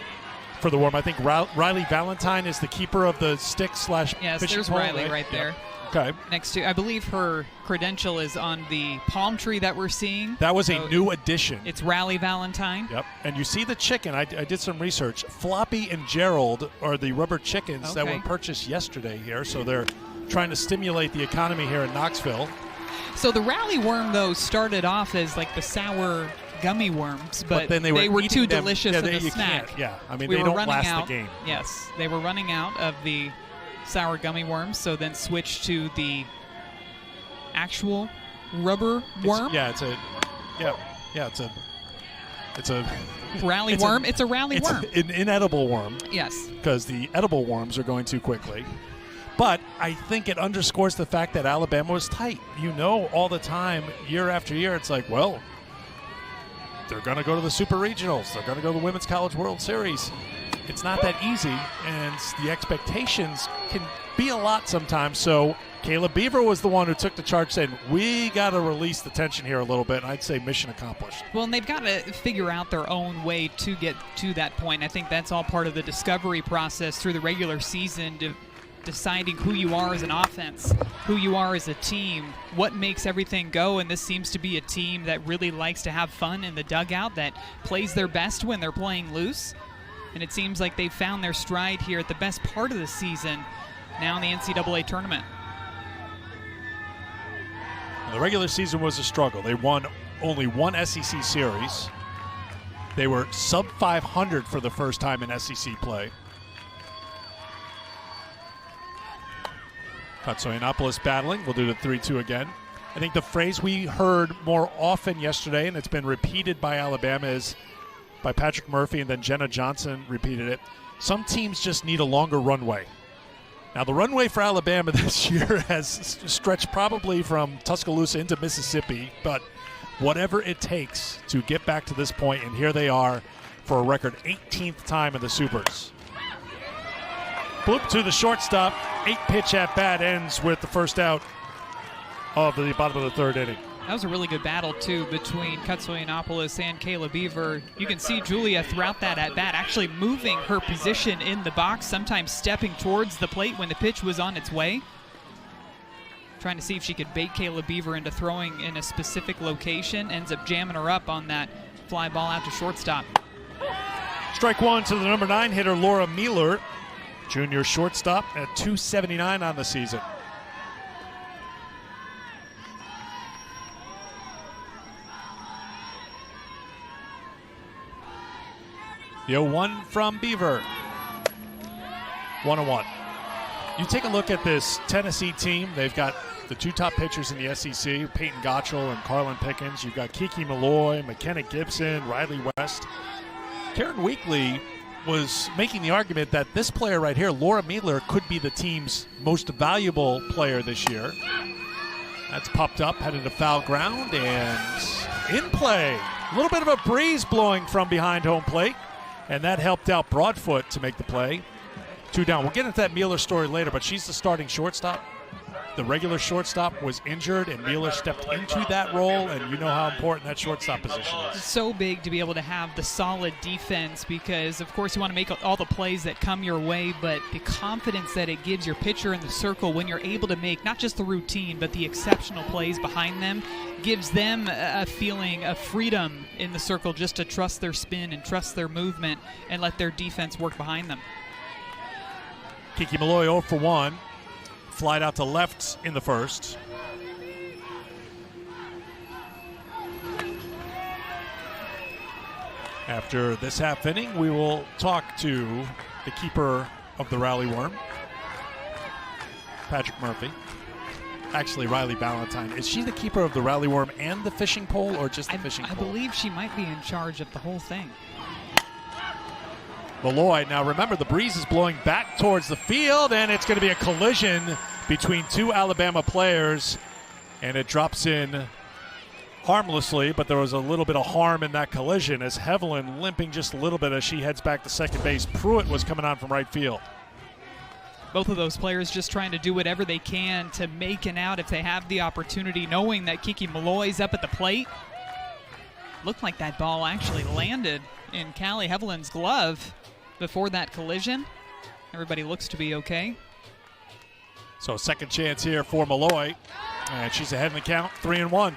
worm. I think Riley Valentine is the keeper of the stick / yes, fishing there's pole, Riley right there. Okay. Next to, I believe her credential is on the palm tree that we're seeing. That was a new addition. It's Riley Valentine. Yep. And you see the chicken. I did some research. Floppy and Gerald are the rubber chickens that were purchased yesterday here. So they're trying to stimulate the economy here in Knoxville. So the rally worm, though, started off as like the sour gummy worms, but then they were too them. delicious of a snack. I mean, we they were don't running last out, the game. Yes, they were running out of the sour gummy worms, so then switched to the actual rubber worm. It's a rally worm. It's a rally worm. An inedible worm. Yes. Because the edible worms are going too quickly. But I think it underscores the fact that Alabama was tight. You know, all the time, year after year, it's like, well, they're going to go to the Super Regionals. They're going to go to the Women's College World Series. It's not that easy, and the expectations can be a lot sometimes. So Kayla Beaver was the one who took the charge, saying, we got to release the tension here a little bit, and I'd say mission accomplished. Well, and they've got to figure out their own way to get to that point. I think that's all part of the discovery process through the regular season, deciding who you are as an offense, who you are as a team, what makes everything go, and this seems to be a team that really likes to have fun in the dugout, that plays their best when they're playing loose, and it seems like they've found their stride here at the best part of the season, now in the NCAA tournament. The regular season was a struggle. They won only one SEC series. They were sub 500 for the first time in SEC play. Katsoyanopoulos battling. We'll do the 3-2 again. I think the phrase we heard more often yesterday, and it's been repeated by Alabama, is by Patrick Murphy, and then Jenna Johnson repeated it. Some teams just need a longer runway. Now, the runway for Alabama this year has stretched probably from Tuscaloosa into Mississippi, but whatever it takes to get back to this point, and here they are for a record 18th time in the Supers. Bloop to the shortstop. 8-pitch at bat ends with the first out of the bottom of the third inning. That was a really good battle, too, between Katsoyanopoulos and Kayla Beaver. You can see Julia throughout that at-bat actually moving her position in the box, sometimes stepping towards the plate when the pitch was on its way. Trying to see if she could bait Kayla Beaver into throwing in a specific location. Ends up jamming her up on that fly ball out to shortstop. Strike one to the number 9 hitter, Laura Mueller. Junior shortstop at .279 on the season. The 0-1 from Beaver. 1-1. You take a look at this Tennessee team. They've got the 2 top pitchers in the SEC, Peyton Gottschall and Carlin Pickens. You've got Kiki Malloy, McKenna Gibson, Riley West. Karen Weekley was making the argument that this player right here, Laura Mueller, could be the team's most valuable player this year. That's popped up, headed to foul ground, and in play. A little bit of a breeze blowing from behind home plate, and that helped out Broadfoot to make the play. 2 down. We'll get into that Mueller story later, but she's the starting shortstop. The regular shortstop was injured, and Mueller stepped into that role, and you know how important that shortstop position is. It's so big to be able to have the solid defense because, of course, you want to make all the plays that come your way, but the confidence that it gives your pitcher in the circle when you're able to make not just the routine, but the exceptional plays behind them gives them a feeling of freedom in the circle just to trust their spin and trust their movement and let their defense work behind them. Kiki Malloy 0 for 1. Flied out to left in the first. After this half inning, we will talk to the keeper of the Rally Worm, Patrick Murphy. Actually, Riley Ballantyne. Is she the keeper of the Rally Worm and the fishing pole, or just the fishing pole? I believe she might be in charge of the whole thing. Malloy, now remember the breeze is blowing back towards the field, and it's going to be a collision between two Alabama players, and it drops in harmlessly, but there was a little bit of harm in that collision as Hevelin limping just a little bit as she heads back to second base. Pruitt was coming on from right field. Both of those players just trying to do whatever they can to make an out if they have the opportunity, knowing that Kiki Malloy's up at the plate. Looked like that ball actually landed in Callie Hevelin's glove before that collision. Everybody looks to be okay. So second chance here for Malloy, and she's ahead in the count, 3-1.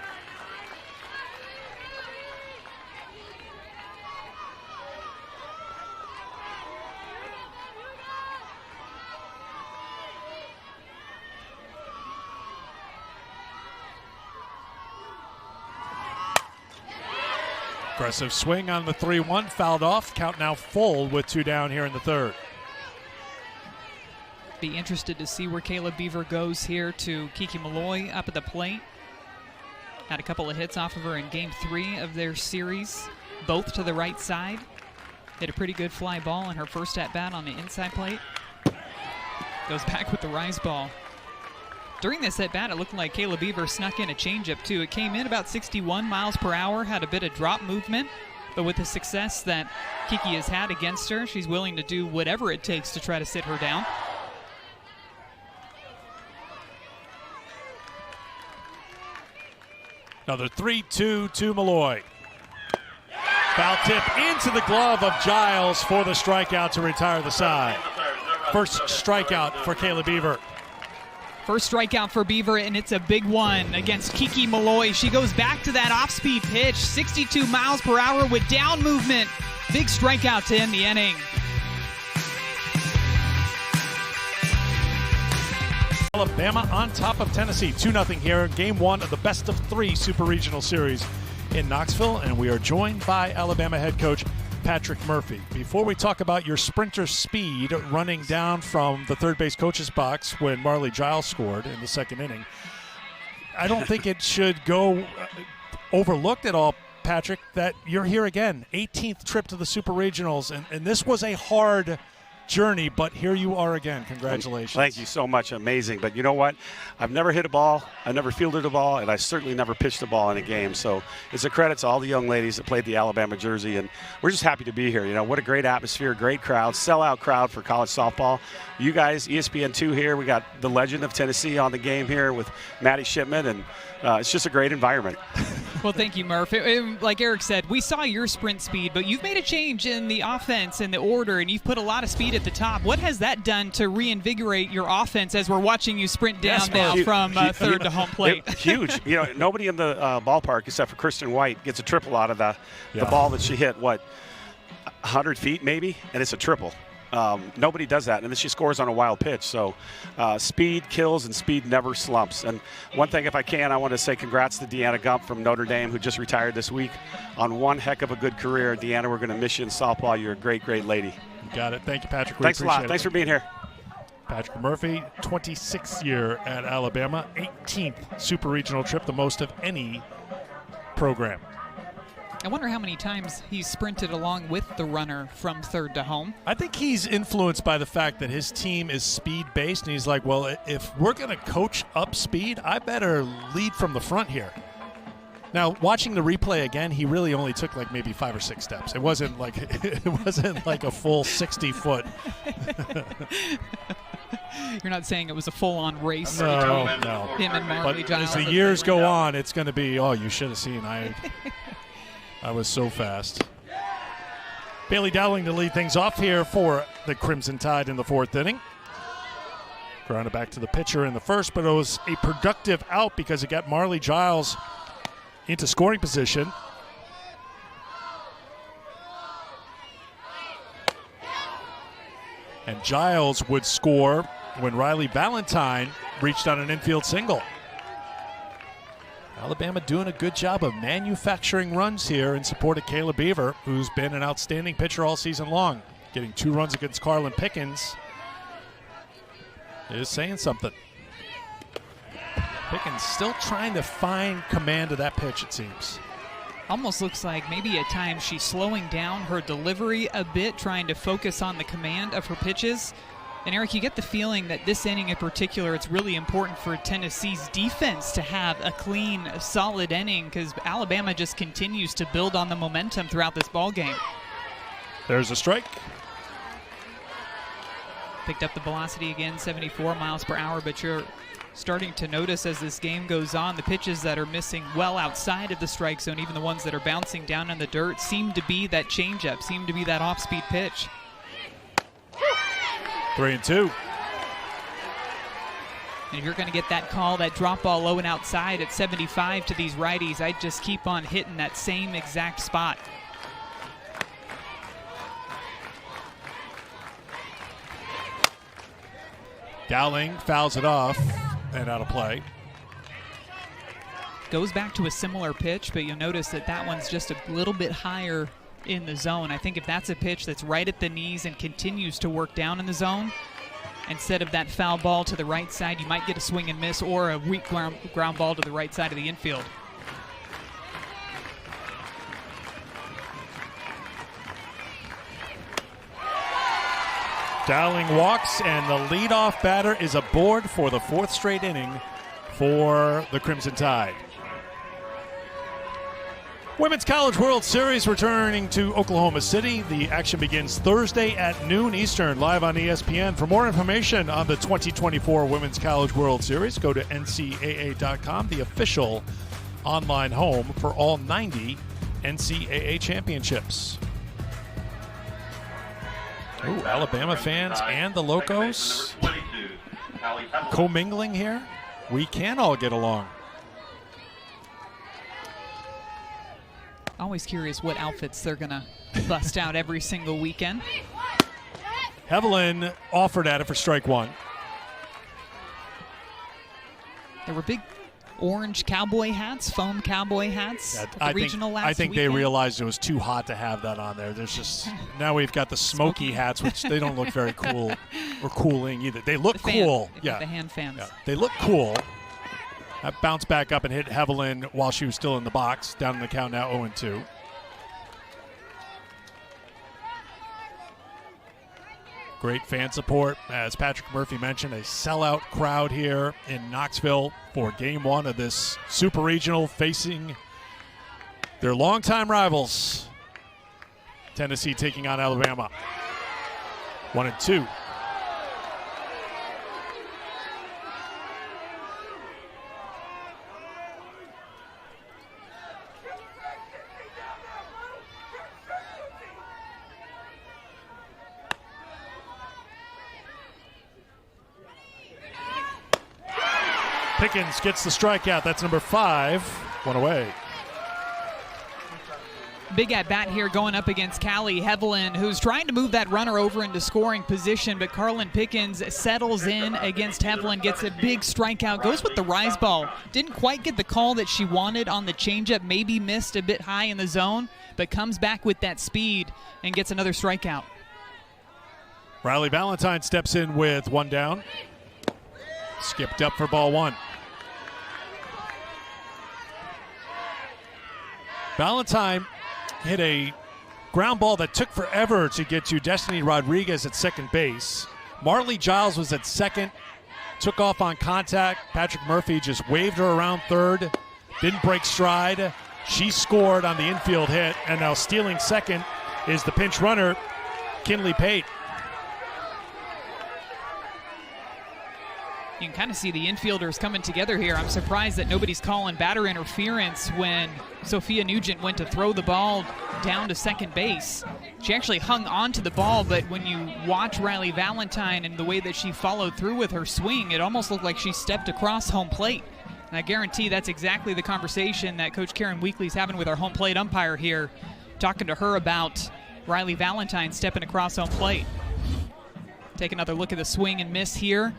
Aggressive swing on the 3-1, fouled off. Count now full with 2 down here in the third. Be interested to see where Kayla Beaver goes here to Kiki Malloy up at the plate. Had a couple of hits off of her in game 3 of their series, both to the right side. Hit a pretty good fly ball in her first at-bat on the inside plate. Goes back with the rise ball. During this at-bat, it looked like Kayla Beaver snuck in a changeup, too. It came in about 61 miles per hour, had a bit of drop movement, but with the success that Kiki has had against her, she's willing to do whatever it takes to try to sit her down. Another 3-2 to Malloy. Foul tip into the glove of Giles for the strikeout to retire the side. First strikeout for Kayla Beaver. First strikeout for Beaver, and it's a big one against Kiki Malloy. She goes back to that off-speed pitch, 62 miles per hour with down movement. Big strikeout to end the inning. Alabama on top of Tennessee, 2-0 here in game 1 of the best of 3 Super Regional Series in Knoxville, and we are joined by Alabama head coach Patrick Murphy. Before we talk about your sprinter speed running down from the third base coach's box when Marley Giles scored in the second inning, I don't think it should go overlooked at all, Patrick, that you're here again. 18th trip to the Super Regionals, and this was a hard journey, but here you are again. Congratulations. Thank you so much. Amazing. But you know what? I've never hit a ball, I've never fielded a ball, and I certainly never pitched a ball in a game. So it's a credit to all the young ladies that played the Alabama jersey, and we're just happy to be here. You know, what a great atmosphere, great crowd, sellout crowd for college softball. You guys, ESPN2 here, we got the legend of Tennessee on the game here with Maddie Shipman, and it's just a great environment. Well, thank you, Murph. Like Eric said, we saw your sprint speed, but you've made a change in the offense and the order, and you've put a lot of speed at the top. What has that done to reinvigorate your offense as we're watching you sprint down from third to home plate? Huge. You know, nobody in the ballpark except for Kristen White gets a triple out of the ball that she hit, 100 feet maybe, and it's a triple. Nobody does that, and then she scores on a wild pitch. So speed kills, and speed never slumps. And one thing, if I can, I want to say congrats to Deanna Gump from Notre Dame, who just retired this week, on one heck of a good career. Deanna, we're going to miss you in softball. You're a great, great lady. You got it. Thank you, Patrick. Thanks a lot. Thanks for being here. Patrick Murphy, 26th year at Alabama, 18th Super Regional trip, the most of any program. I wonder how many times he's sprinted along with the runner from third to home. I think he's influenced by the fact that his team is speed-based, and he's like, well, if we're going to coach up speed, I better lead from the front here. Now, watching the replay again, he really only took like maybe 5 or 6 steps. It wasn't like a full 60-foot. You're not saying it was a full-on race No. him and Marley Giles. As the years go on, it's going to be, oh, you should have seen. I was so fast. Bailey Dowling to lead things off here for the Crimson Tide in the 4th inning. Grounded back to the pitcher in the first, but it was a productive out because it got Marley Giles into scoring position. And Giles would score when Riley Valentine reached on an infield single. Alabama doing a good job of manufacturing runs here in support of Kayla Beaver, who's been an outstanding pitcher all season long. Getting 2 runs against Carlin Pickens is saying something. Pickens still trying to find command of that pitch, it seems. Almost looks like maybe at times she's slowing down her delivery a bit, trying to focus on the command of her pitches. And Eric, you get the feeling that this inning in particular, it's really important for Tennessee's defense to have a clean, solid inning, because Alabama just continues to build on the momentum throughout this ball game. There's a strike. Picked up the velocity again, 74 miles per hour, but you're starting to notice as this game goes on, the pitches that are missing well outside of the strike zone, even the ones that are bouncing down in the dirt, seem to be that changeup, seem to be that off-speed pitch. 3-2. And if you're going to get that call, that drop ball low and outside at 75 to these righties, I'd just keep on hitting that same exact spot. Dowling fouls it off and out of play. Goes back to a similar pitch, but you'll notice that that one's just a little bit higher in the zone. I think if that's a pitch that's right at the knees and continues to work down in the zone, instead of that foul ball to the right side, you might get a swing and miss or a weak ground ball to the right side of the infield. Dowling walks, and the leadoff batter is aboard for the 4th straight inning for the Crimson Tide. Women's College World Series returning to Oklahoma City. The action begins Thursday at noon Eastern, live on ESPN. For more information on the 2024 Women's College World Series, go to NCAA.com, the official online home for all 90 NCAA championships. Ooh, Alabama fans and the Locos commingling here. We can all get along. Always curious what outfits they're going to bust out every single weekend. Hevelin offered at it for strike 1. There were big orange cowboy hats, foam cowboy hats at the regional last I think weekend. they realized it was too hot to have that on there. There's just, now we've got the smoky hats, which they don't look very cool or cooling either. They look cool. Yeah. The hand fans. Yeah. They look cool. That bounced back up and hit Hevelin while she was still in the box. Down in the count now, 0-2. Great fan support. As Patrick Murphy mentioned, a sellout crowd here in Knoxville for Game 1 of this Super Regional, facing their longtime rivals. Tennessee taking on Alabama. 1-2. Pickens gets the strikeout. That's number 5. 1 away. Big at bat here going up against Callie Hevelin, who's trying to move that runner over into scoring position, but Carlin Pickens settles in against Hevelin, gets a big strikeout, goes with the rise ball. Didn't quite get the call that she wanted on the changeup, maybe missed a bit high in the zone, but comes back with that speed and gets another strikeout. Riley Valentine steps in with 1 down. Skipped up for ball 1. Valentine hit a ground ball that took forever to get to Destiny Rodriguez at second base. Marley Giles was at second, took off on contact. Patrick Murphy just waved her around third, didn't break stride. She scored on the infield hit, and now stealing second is the pinch runner, Kinley Pate. You can kind of see the infielders coming together here. I'm surprised that nobody's calling batter interference when Sophia Nugent went to throw the ball down to second base. She actually hung on to the ball, but when you watch Riley Valentine and the way that she followed through with her swing, it almost looked like she stepped across home plate. And I guarantee that's exactly the conversation that Coach Karen Weekley's having with our home plate umpire here, talking to her about Riley Valentine stepping across home plate. Take another look at the swing and miss here.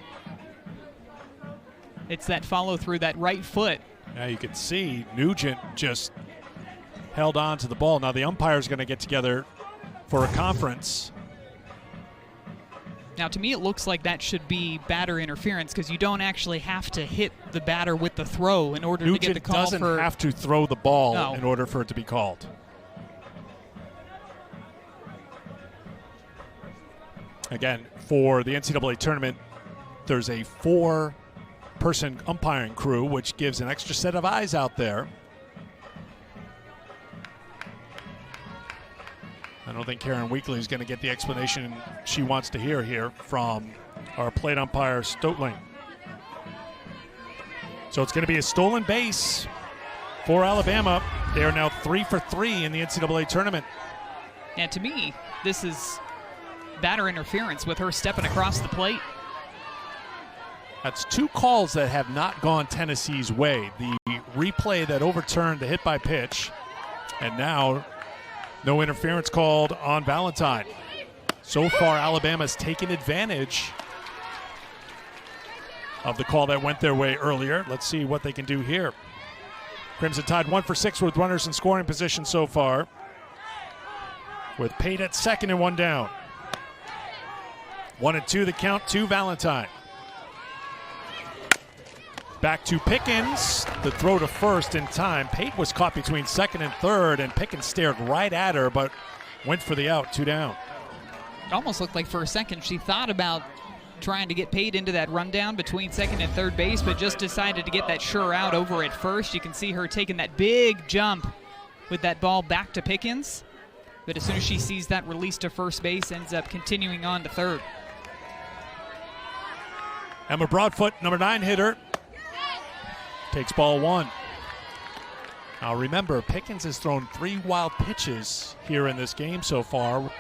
It's that follow through that right foot. Now you can see Nugent just held on to the ball. Now the umpire's going to get together for a conference. Now, to me, it looks like that should be batter interference because you don't actually have to hit the batter with the throw in order to get the call. Nugent doesn't have to throw the ball No. in order for it to be called. Again, for the NCAA tournament, there's a 4-person umpiring crew, which gives an extra set of eyes out there. I don't think Karen Weekley is going to get the explanation she wants to hear here from our plate umpire, Stotling. So it's going to be a stolen base for Alabama. They are now 3 for 3 in the NCAA tournament. And to me, this is batter interference with her stepping across the plate. That's 2 calls that have not gone Tennessee's way. The replay that overturned the hit by pitch, and now no interference called on Valentine. So far, Alabama's taken advantage of the call that went their way earlier. Let's see what they can do here. Crimson Tide 1 for 6 with runners in scoring position so far, with Pate at second and 1 down. 1-2 the count to Valentine. Back to Pickens. The throw to first in time. Pate was caught between second and third, and Pickens stared right at her, but went for the out, 2 down. It almost looked like for a second she thought about trying to get Pate into that rundown between second and third base, but just decided to get that sure out over at first. You can see her taking that big jump with that ball back to Pickens, but as soon as she sees that release to first base, ends up continuing on to third. Emma Broadfoot, number 9 hitter, takes ball 1. Now remember, Pickens has thrown 3 wild pitches here in this game so far.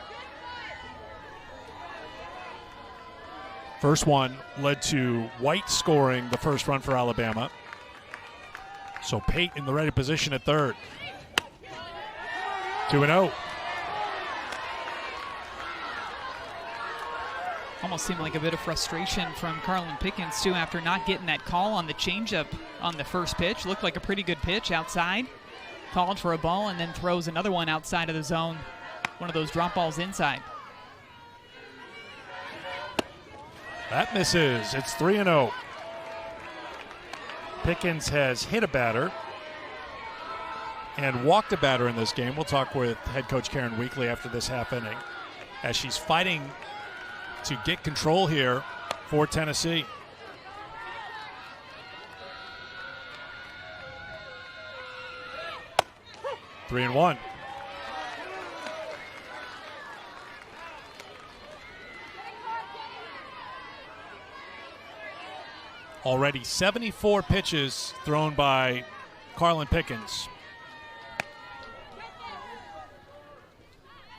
First one led to White scoring the first run for Alabama. So Pate in the ready position at third. 2-0. Almost seemed like a bit of frustration from Carlin Pickens, too, after not getting that call on the changeup on the first pitch. Looked like a pretty good pitch outside. Called for a ball and then throws another one outside of the zone. One of those drop balls inside. That misses. It's 3-0. Pickens has hit a batter and walked a batter in this game. We'll talk with head coach Karen Weekley after this half-inning as she's fighting to get control here for Tennessee. Three and 1. Already 74 pitches thrown by Carlin Pickens.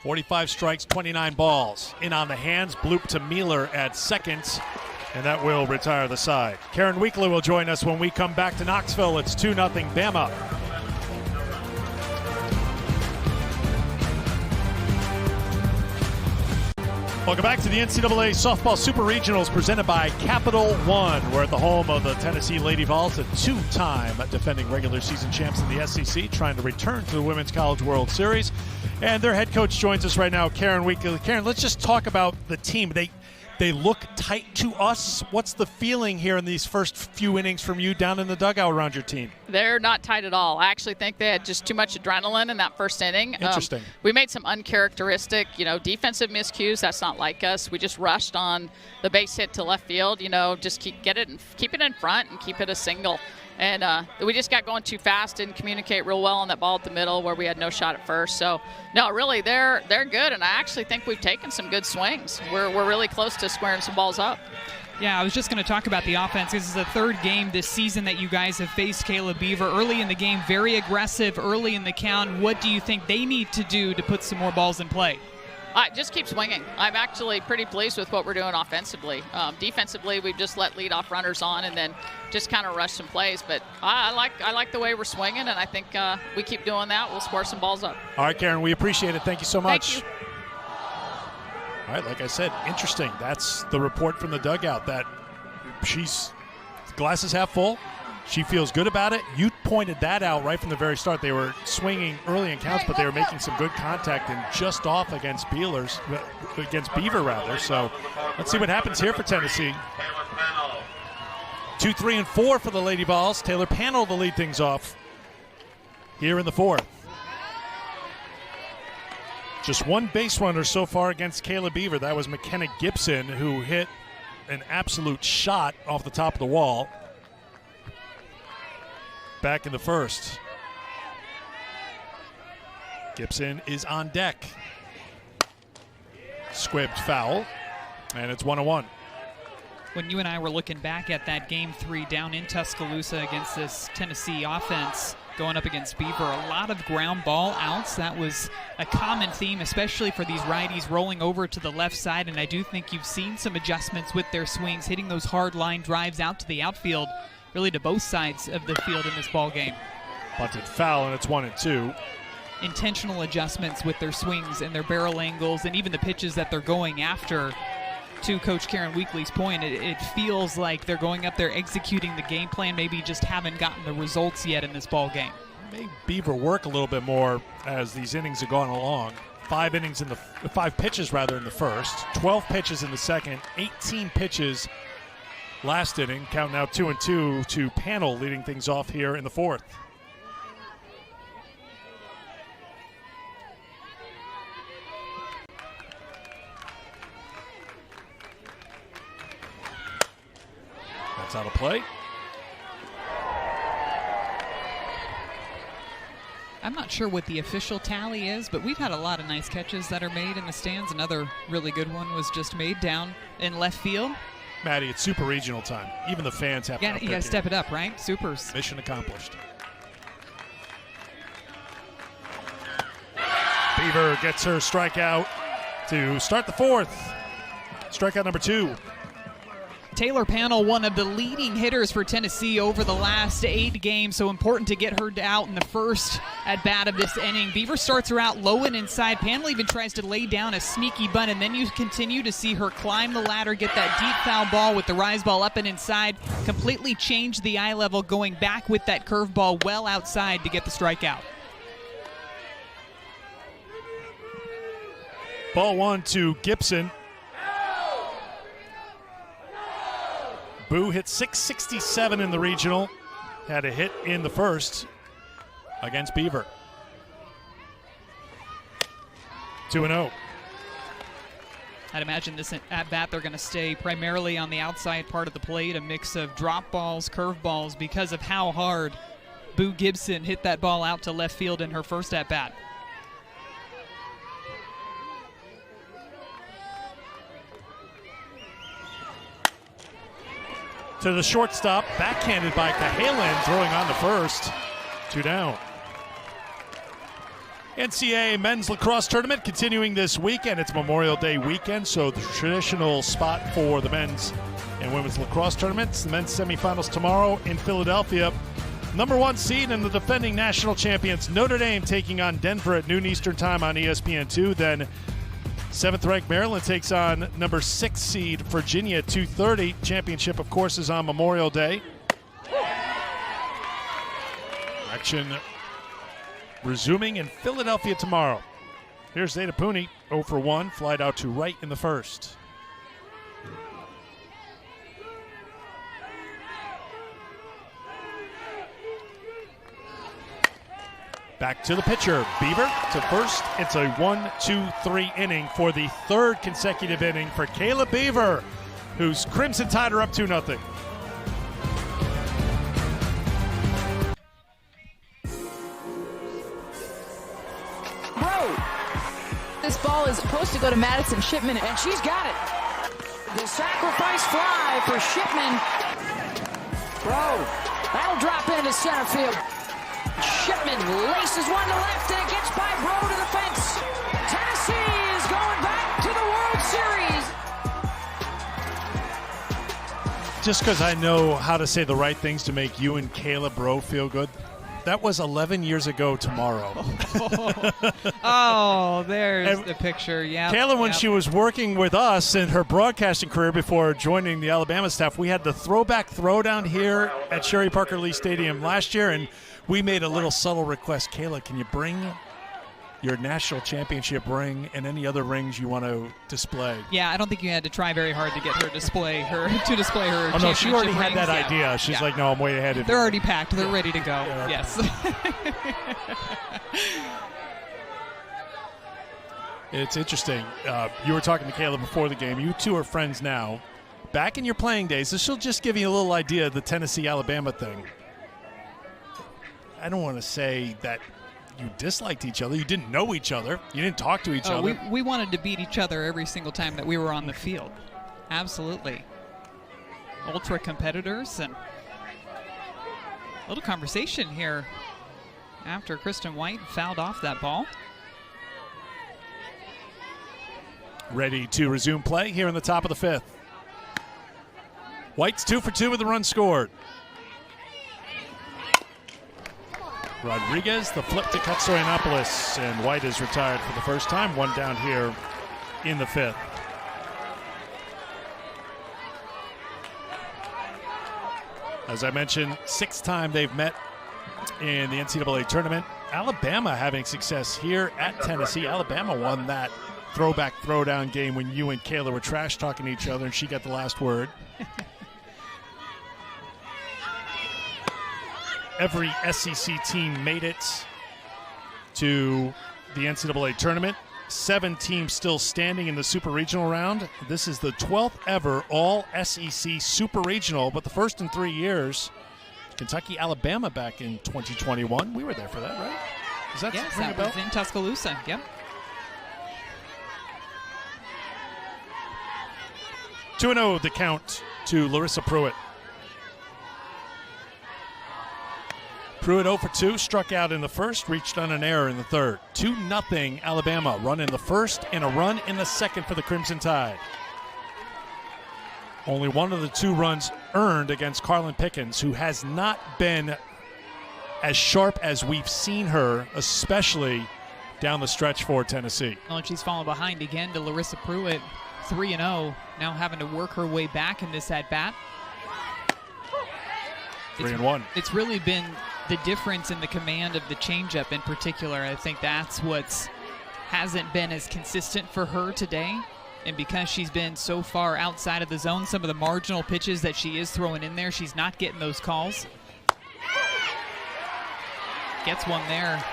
45 strikes, 29 balls. In on the hands, bloop to Mealer at second, and that will retire the side. Karen Weekley will join us when we come back to Knoxville. It's 2-0 Bama. Welcome back to the NCAA Softball Super Regionals presented by Capital One. We're at the home of the Tennessee Lady Vols, a 2-time defending regular season champs in the SEC, trying to return to the Women's College World Series. And their head coach joins us right now, Karen Weekley. Karen, let's just talk about the team. They look tight to us. What's the feeling here in these first few innings from you down in the dugout around your team? They're not tight at all. I actually think they had just too much adrenaline in that first inning. Interesting. We made some uncharacteristic, defensive miscues. That's not like us. We just rushed on the base hit to left field. Just keep it in front and keep it a single. And we just got going too fast, didn't communicate real well on that ball at the middle where we had no shot at first. So, no, really, they're good, and I actually think we've taken some good swings. We're really close to squaring some balls up. Yeah, I was just going to talk about the offense. This is the third game this season that you guys have faced Caleb Beaver. Early in the game, very aggressive, early in the count. What do you think they need to do to put some more balls in play? Just keep swinging. I'm actually pretty pleased with what we're doing offensively. Defensively, we've just let leadoff runners on and then just kind of rush some plays. But I like the way we're swinging, and I think we keep doing that. We'll score some balls up. All right, Karen, we appreciate it. Thank you so much. Thank you. All right, like I said, interesting. That's the report from the dugout, that she's glass is half full. She feels good about it. You pointed that out right from the very start. They were swinging early in counts, but they were making some good contact and just off against Beaver. So let's see what happens here for Tennessee. 2, 3, and 4 for the Lady Vols. Taylor Panel to lead things off here in the fourth. Just one base runner so far against Kayla Beaver. That was McKenna Gibson, who hit an absolute shot off the top of the wall back in the first. Gibson is on deck. Squibbed foul, and it's 1-1. When you and I were looking back at that Game 3 down in Tuscaloosa against this Tennessee offense going up against Beaver, a lot of ground ball outs. That was a common theme, especially for these righties rolling over to the left side, and I do think you've seen some adjustments with their swings, hitting those hard line drives out to the outfield, really to both sides of the field in this ball game. Bunted foul, and it's 1-2. Intentional adjustments with their swings and their barrel angles and even the pitches that they're going after. To Coach Karen Weekley's point, it feels like they're going up there executing the game plan, maybe just haven't gotten the results yet in this ball game. Made Beaver work a little bit more as these innings have gone along. 5 pitches rather in the first, 12 pitches in the second, 18 pitches last inning. Count now 2-2 to Panel leading things off here in the fourth. That's out of play. I'm not sure what the official tally is, but we've had a lot of nice catches that are made in the stands. Another really good one was just made down in left field. Maddie, it's Super Regional time. Even the fans have to. You got to step it up, right? Supers. Mission accomplished. Beaver gets her strikeout to start the fourth. Strikeout number 2. Taylor Panel, one of the leading hitters for Tennessee over the last 8 games, so important to get her out in the first at-bat of this inning. Beaver starts her out low and inside. Panel even tries to lay down a sneaky bunt, and then you continue to see her climb the ladder, get that deep foul ball with the rise ball up and inside, completely change the eye level, going back with that curveball well outside to get the strikeout. Ball 1 to Gibson. Boo hit .667 in the regional. Had a hit in the first against Beaver. 2-0. I'd imagine this at-bat they're going to stay primarily on the outside part of the plate, a mix of drop balls, curve balls, because of how hard Boo Gibson hit that ball out to left field in her first at-bat. To the shortstop, backhanded by Cahalan, throwing on the first. 2 down. NCAA Men's Lacrosse Tournament continuing this weekend. It's Memorial Day weekend, so the traditional spot for the men's and women's lacrosse tournaments. The men's semifinals tomorrow in Philadelphia. Number 1 seed and the defending national champions Notre Dame taking on Denver at noon Eastern time on ESPN2. Then 7th-ranked Maryland takes on number 6 seed Virginia at 2:30. Championship, of course, is on Memorial Day. Action resuming in Philadelphia tomorrow. Here's Zeta Pooney, 0 for 1, flied out to right in the first. Back to the pitcher, Beaver to first. It's a 1-2-3 inning for the 3rd consecutive inning for Kayla Beaver, whose Crimson Tide are up 2-0. This ball is supposed to go to Madison Shipman, and she's got it. The sacrifice fly for Shipman. Bro, that'll drop into center field. Shipman laces one to left, and it gets by Bro to the fence. Tennessee is going back to the World Series. Just because I know how to say the right things to make you and Kayla Bro feel good. That was 11 years ago tomorrow. Oh, there's the picture. Yeah. Kayla, when she was working with us in her broadcasting career before joining the Alabama staff, we had the throwback throwdown here at Sherri Parker Lee Stadium last year, and we made a little subtle request. Kayla, can you bring your national championship ring and any other rings you want to display? Yeah, I don't think you had to try very hard to get her to display her Oh no, she already had that rings. idea. She's like, no, I'm way ahead of you. They're already packed. They're ready to go. Yes. It's interesting. You were talking to Kayla before the game. You two are friends now. Back in your playing days, this will just give you a little idea of the Tennessee-Alabama thing. I don't want to say that you disliked each other. You didn't know each other. You didn't talk to each other. We wanted to beat each other every single time that we were on the field. Absolutely. Ultra competitors, and a little conversation here after Kristen White fouled off that ball. Ready to resume play here in the top of the fifth. White's 2 for 2 with the run scored. Rodriguez, the flip to Katsurianopoulos, and White is retired for the first time. One down here in the fifth. As I mentioned, 6th time they've met in the NCAA tournament. Alabama having success here at Tennessee. Alabama won that throwback throwdown game when you and Kayla were trash talking to each other and she got the last word. Every SEC team made it to the NCAA tournament. 7 teams still standing in the Super Regional round. This is the 12th ever All-SEC Super Regional, but the first in 3 years. Kentucky, Alabama back in 2021. We were there for that, right? Does that yes, ring a that bell? was in Tuscaloosa. Yep. 2-0 the count to Larissa Pruitt. Pruitt 0 for 2, struck out in the first, reached on an error in the third. 2-0 Alabama, run in the first and a run in the second for the Crimson Tide. Only one of the 2 runs earned against Carlin Pickens, who has not been as sharp as we've seen her, especially down the stretch for Tennessee. Well, and she's fallen behind again to Larissa Pruitt, 3-0, now having to work her way back in this at-bat. 3-1. It's really been the difference in the command of the changeup in particular. I think that's what's hasn't been as consistent for her today. And because she's been so far outside of the zone, some of the marginal pitches that she is throwing in there, she's not getting those calls. Gets one there.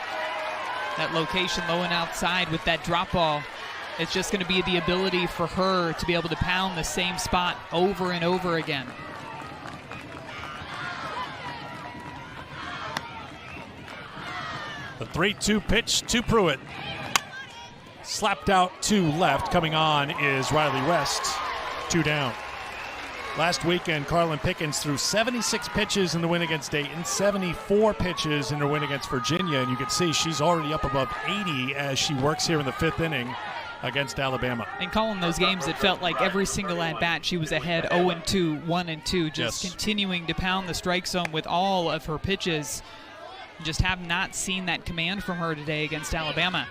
That location low and outside with that drop ball. It's just going to be the ability for her to be able to pound the same spot over and over again. The 3-2 pitch to Pruitt. Slapped out to left. Coming on is Riley West. 2 down. Last weekend, Carlin Pickens threw 76 pitches in the win against Dayton, 74 pitches in her win against Virginia, and you can see she's already up above 80 as she works here in the 5th inning against Alabama. And calling those games, it felt like every single at-bat she was ahead 0-2, 1-2, just continuing to pound the strike zone with all of her pitches. Just have not seen that command from her today against Alabama.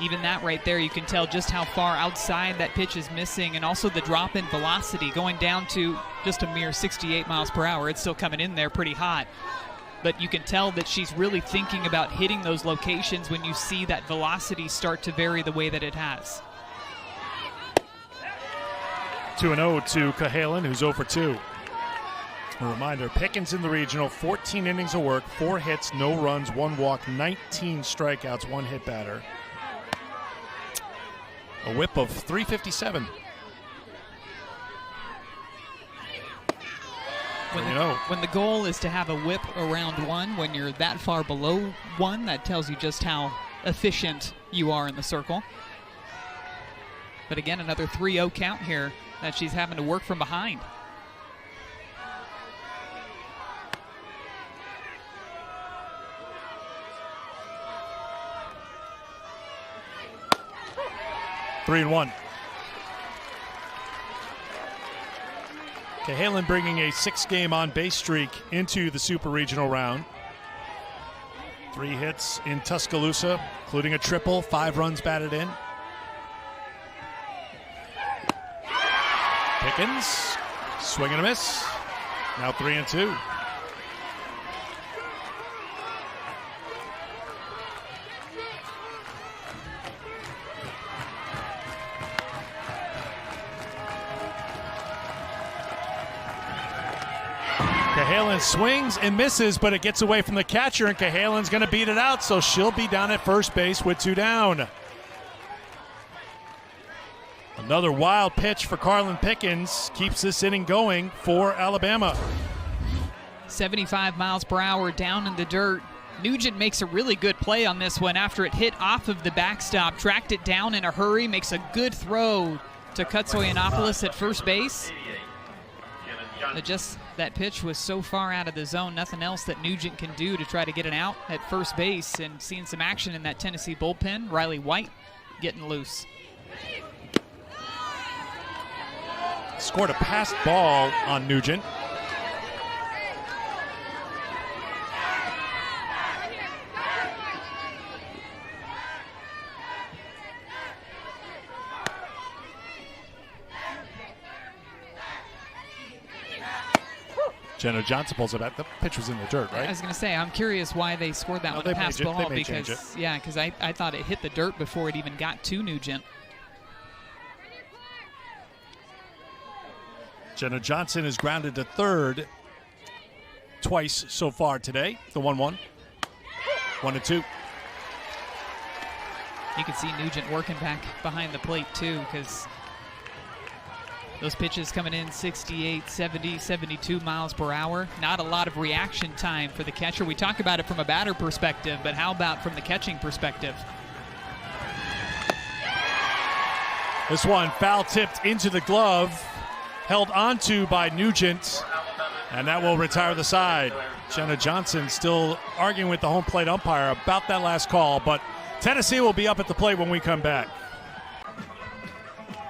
Even that right there, you can tell just how far outside that pitch is missing, and also the drop in velocity going down to just a mere 68 miles per hour. It's still coming in there pretty hot. But you can tell that she's really thinking about hitting those locations when you see that velocity start to vary the way that it has. 2-0 to Cahalan, who's 0 for 2. A reminder, Pickens in the regional, 14 innings of work, 4 hits, no runs, 1 walk, 19 strikeouts, 1 hit batter. A whip of 357. When the goal is to have a whip around 1, when you're that far below 1, that tells you just how efficient you are in the circle. But again, another 3-0 count here that she's having to work from behind. 3-1. Cahalan bringing a 6-game on-base streak into the Super Regional round. 3 hits in Tuscaloosa, including a triple, 5 runs batted in. Pickens, swing and a miss. Now 3-2. Cahalan swings and misses, but it gets away from the catcher, and Cahalan's going to beat it out, so she'll be down at first base with 2 down. Another wild pitch for Carlin Pickens keeps this inning going for Alabama. 75 miles per hour down in the dirt. Nugent makes a really good play on this one after it hit off of the backstop, tracked it down in a hurry, makes a good throw to Kutsoyanopoulos at first base. But just that pitch was so far out of the zone, nothing else that Nugent can do to try to get an out at first base. And seeing some action in that Tennessee bullpen, Riley White getting loose. Scored a passed ball on Nugent. Jenna Johnson pulls it back. The pitch was in the dirt, right? I was going to say, I'm curious why they scored that one a pass ball, because I thought it hit the dirt before it even got to Nugent. Jenna Johnson is grounded to third twice so far today. The 1-1. 1-2. You can see Nugent working back behind the plate too, because those pitches coming in 68, 70, 72 miles per hour. Not a lot of reaction time for the catcher. We talk about it from a batter perspective, but how about from the catching perspective? This one foul tipped into the glove, held onto by Nugent, and that will retire the side. Jenna Johnson still arguing with the home plate umpire about that last call, but Tennessee will be up at the plate when we come back.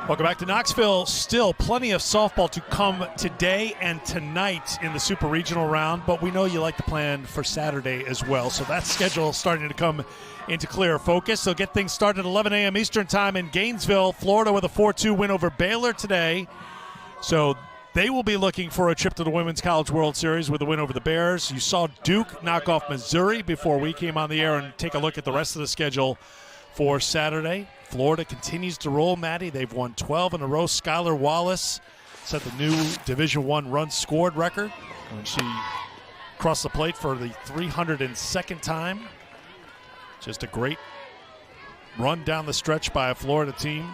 Welcome back to Knoxville. Still plenty of softball to come today and tonight in the Super Regional round, but we know you like to plan for Saturday as well, so that schedule is starting to come into clearer focus. They'll get things started at 11 a.m. Eastern time in Gainesville, Florida, with a 4-2 win over Baylor today. So they will be looking for a trip to the Women's College World Series with a win over the Bears. You saw Duke knock off Missouri before we came on the air, and take a look at the rest of the schedule for Saturday. Florida continues to roll, Maddie. They've won 12 in a row. Skylar Wallace set the new Division I runs scored record when she crossed the plate for the 302nd time. Just a great run down the stretch by a Florida team.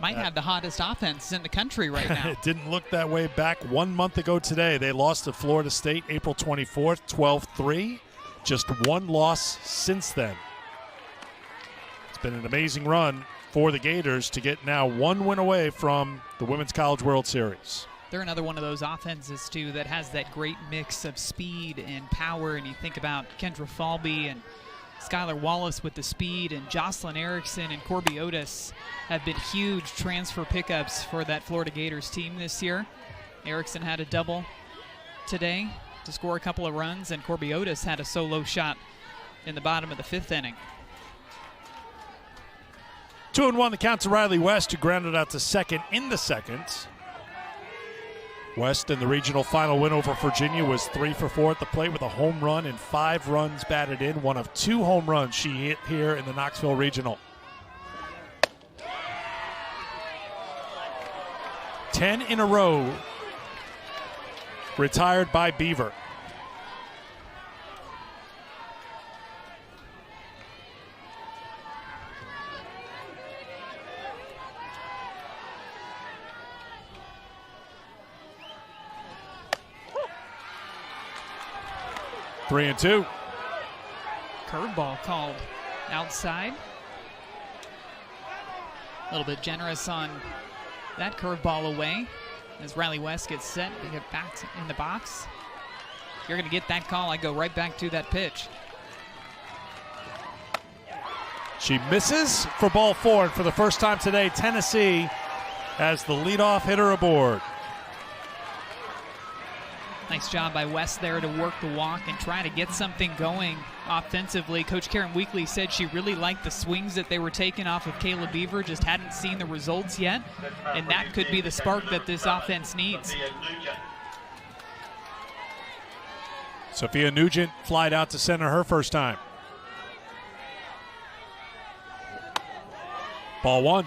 Might have the hottest offense in the country right now. It didn't look that way back 1 month ago today. They lost to Florida State April 24th, 12-3. Just one loss since then. It's been an amazing run for the Gators to get now one win away from the Women's College World Series. They're another one of those offenses, too, that has that great mix of speed and power. And you think about Kendra Falby and Skylar Wallace with the speed, and Jocelyn Erickson and Corby Otis have been huge transfer pickups for that Florida Gators team this year. Erickson had a double today to score a couple of runs, and Corby Otis had a solo shot in the bottom of the 5th inning. 2-1 the count to Riley West, who grounded out to second in the second. West in the regional final win over Virginia was 3 for 4 at the plate with a home run and 5 runs batted in. One of 2 home runs she hit here in the Knoxville Regional. 10 in a row retired by Beaver. Three and two. Curveball called outside. A little bit generous on that curveball away as Riley West gets set to get back in the box. If you're going to get that call, I go right back to that pitch. She misses for ball 4, and for the first time today, Tennessee has the leadoff hitter aboard. Nice job by West there to work the walk and try to get something going offensively. Coach Karen Weekley said she really liked the swings that they were taking off of Kayla Beaver, just hadn't seen the results yet, and that could be the spark that this offense needs. Sophia Nugent flied out to center her first time. Ball one.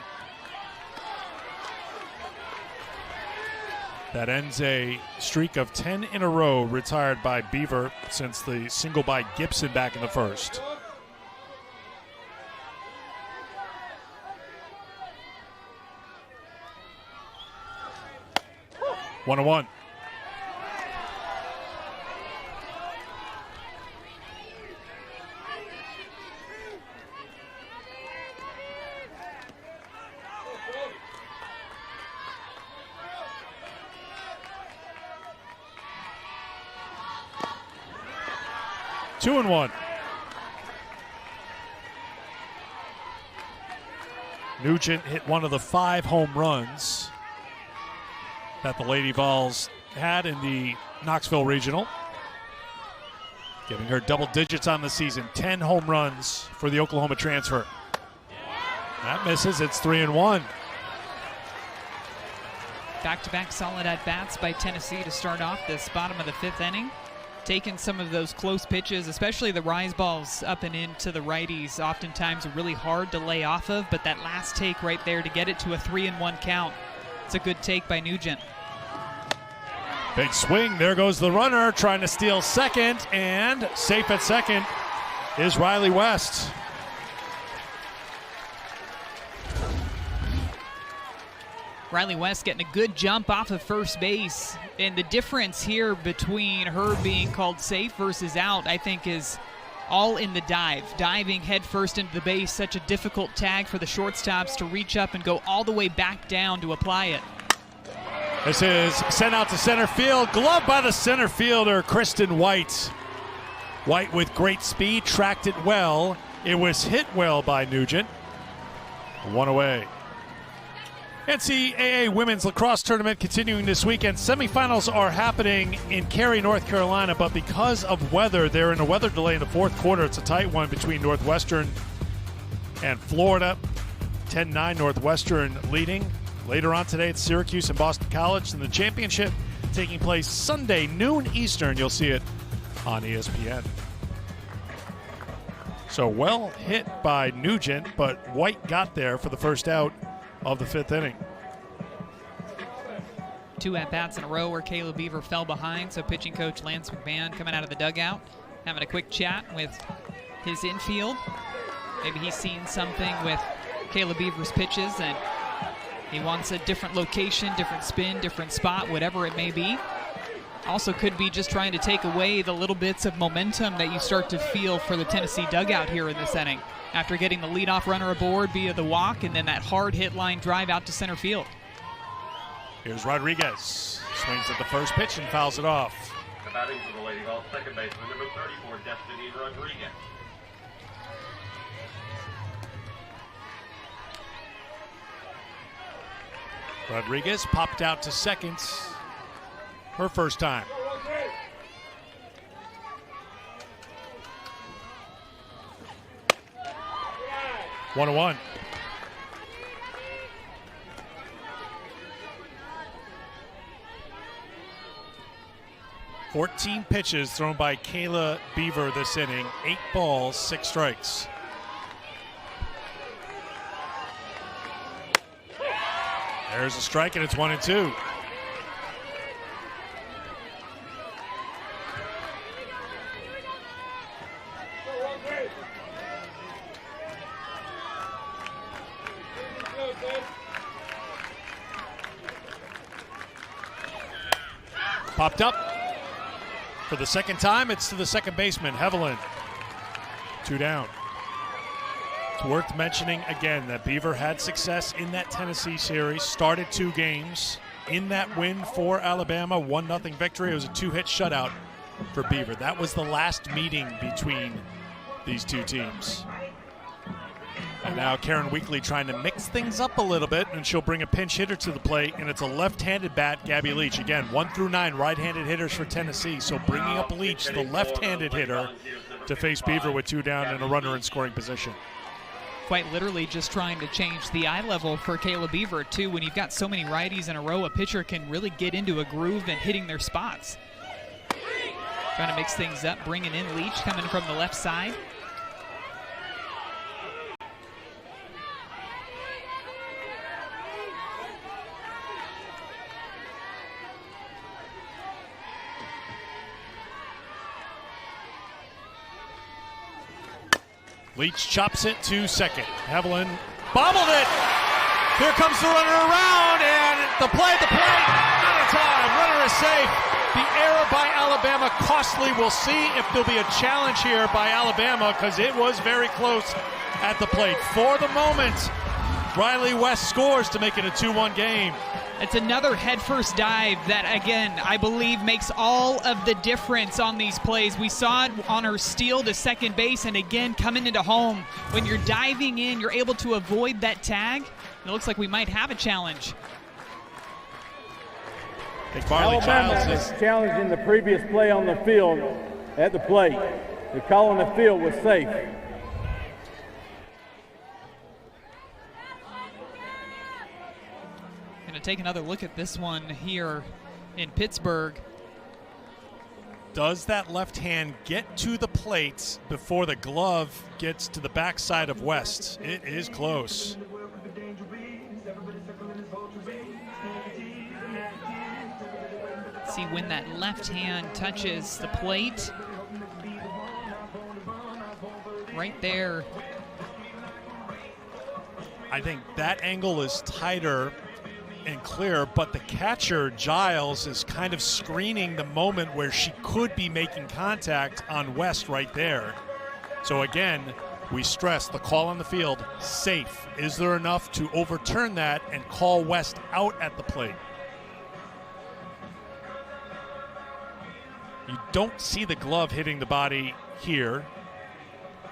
That ends a streak of 10 in a row retired by Beaver since the single by Gibson back in the first. One and one. Two and one. Nugent hit one of the 5 home runs that the Lady Vols had in the Knoxville Regional, giving her double digits on the season. 10 home runs for the Oklahoma transfer. That misses. It's 3 and one. Back-to-back solid at-bats by Tennessee to start off this bottom of the 5th inning. Taking some of those close pitches, especially the rise balls up and into the righties, oftentimes are really hard to lay off of, but that last take right there to get it to a 3-1 count, it's a good take by Nugent. Big swing. There goes the runner trying to steal second, and safe at second is Riley West. Riley West getting a good jump off of first base. And the difference here between her being called safe versus out, I think, is all in the dive. Diving headfirst into the base, such a difficult tag for the shortstops to reach up and go all the way back down to apply it. This is sent out to center field. Glove by the center fielder, Kristen White. White with great speed, tracked it well. It was hit well by Nugent. One away. NCAA Women's Lacrosse Tournament continuing this weekend. Semifinals are happening in Cary, North Carolina, but because of weather, they're in a weather delay in the fourth quarter. It's a tight one between Northwestern and Florida. 10-9 Northwestern leading. Later on today, it's Syracuse and Boston College, and the championship taking place Sunday, noon Eastern. You'll see it on ESPN. So well hit by Nugent, but White got there for the first out of the 5th inning. 2 at-bats in a row where Kayla Beaver fell behind, so pitching coach Lance McMahon coming out of the dugout, having a quick chat with his infield. Maybe he's seen something with Kayla Beaver's pitches and he wants a different location, different spin, different spot, whatever it may be. Also could be just trying to take away the little bits of momentum that you start to feel for the Tennessee dugout here in this inning, after getting the leadoff runner aboard via the walk and then that hard hit line drive out to center field. Here's Rodriguez. Swings at the first pitch and fouls it off. The batting for the Lady Vols, second baseman, number 34, Destiny Rodriguez. Rodriguez popped out to second her first time. One and one. Fourteen pitches thrown by Kayla Beaver this inning. 8 balls, 6 strikes. There's a strike, and it's 1 and 2. Popped up for the second time. It's to the second baseman, Hevelin. 2 down. It's worth mentioning again that Beaver had success in that Tennessee series, started 2 games. In that win for Alabama, 1-0 victory. It was a 2-hit shutout for Beaver. That was the last meeting between these two teams. And now Karen Weekley trying to mix things up a little bit, and she'll bring a pinch hitter to the plate, and it's a left-handed bat, Gabby Leach. Again, 1 through 9 right-handed hitters for Tennessee, so bringing up Leach, the left-handed hitter, to face Beaver with 2 down and a runner in scoring position. Quite literally just trying to change the eye level for Kayla Beaver, too. When you've got so many righties in a row, a pitcher can really get into a groove and hitting their spots. Trying to mix things up, bringing in Leach, coming from the left side. Leach chops it to second. Haviland bobbled it. Here comes the runner around, and the play at the plate. Out of time. Runner is safe. The error by Alabama costly. We'll see if there'll be a challenge here by Alabama, because it was very close at the plate. For the moment, Riley West scores to make it a 2-1 game. It's another headfirst dive that, again, I believe makes all of the difference on these plays. We saw it on her steal to second base, and again, coming into home. When you're diving in, you're able to avoid that tag. It looks like we might have a challenge. Alabama is challenging the previous play on the field at the plate. The call on the field was safe. Going to take another look at this one here in Pittsburgh. Does that left hand get to the plate before the glove gets to the backside of West? It is close. See when that left hand touches the plate. Right there. I think that angle is tighter and clear, but the catcher, Giles, is kind of screening the moment where she could be making contact on West right there. So again, we stress the call on the field, safe. Is there enough to overturn that and call West out at the plate? You don't see the glove hitting the body here.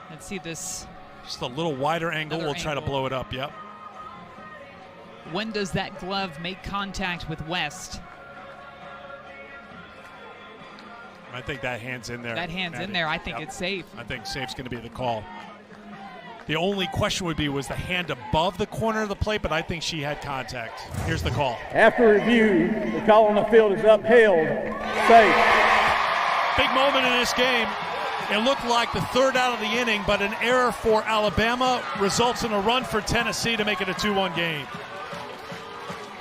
Let's see this. Just a little wider angle. We'll try to blow it up, yep. When does that glove make contact with West? I think that hand's in there. That hand's in there. I think it's safe. I think safe's going to be the call. The only question would be, was the hand above the corner of the plate, but I think she had contact. Here's the call. After review, the call on the field is upheld, safe. Big moment in this game. It looked like the third out of the inning, but an error for Alabama results in a run for Tennessee to make it a 2-1 game.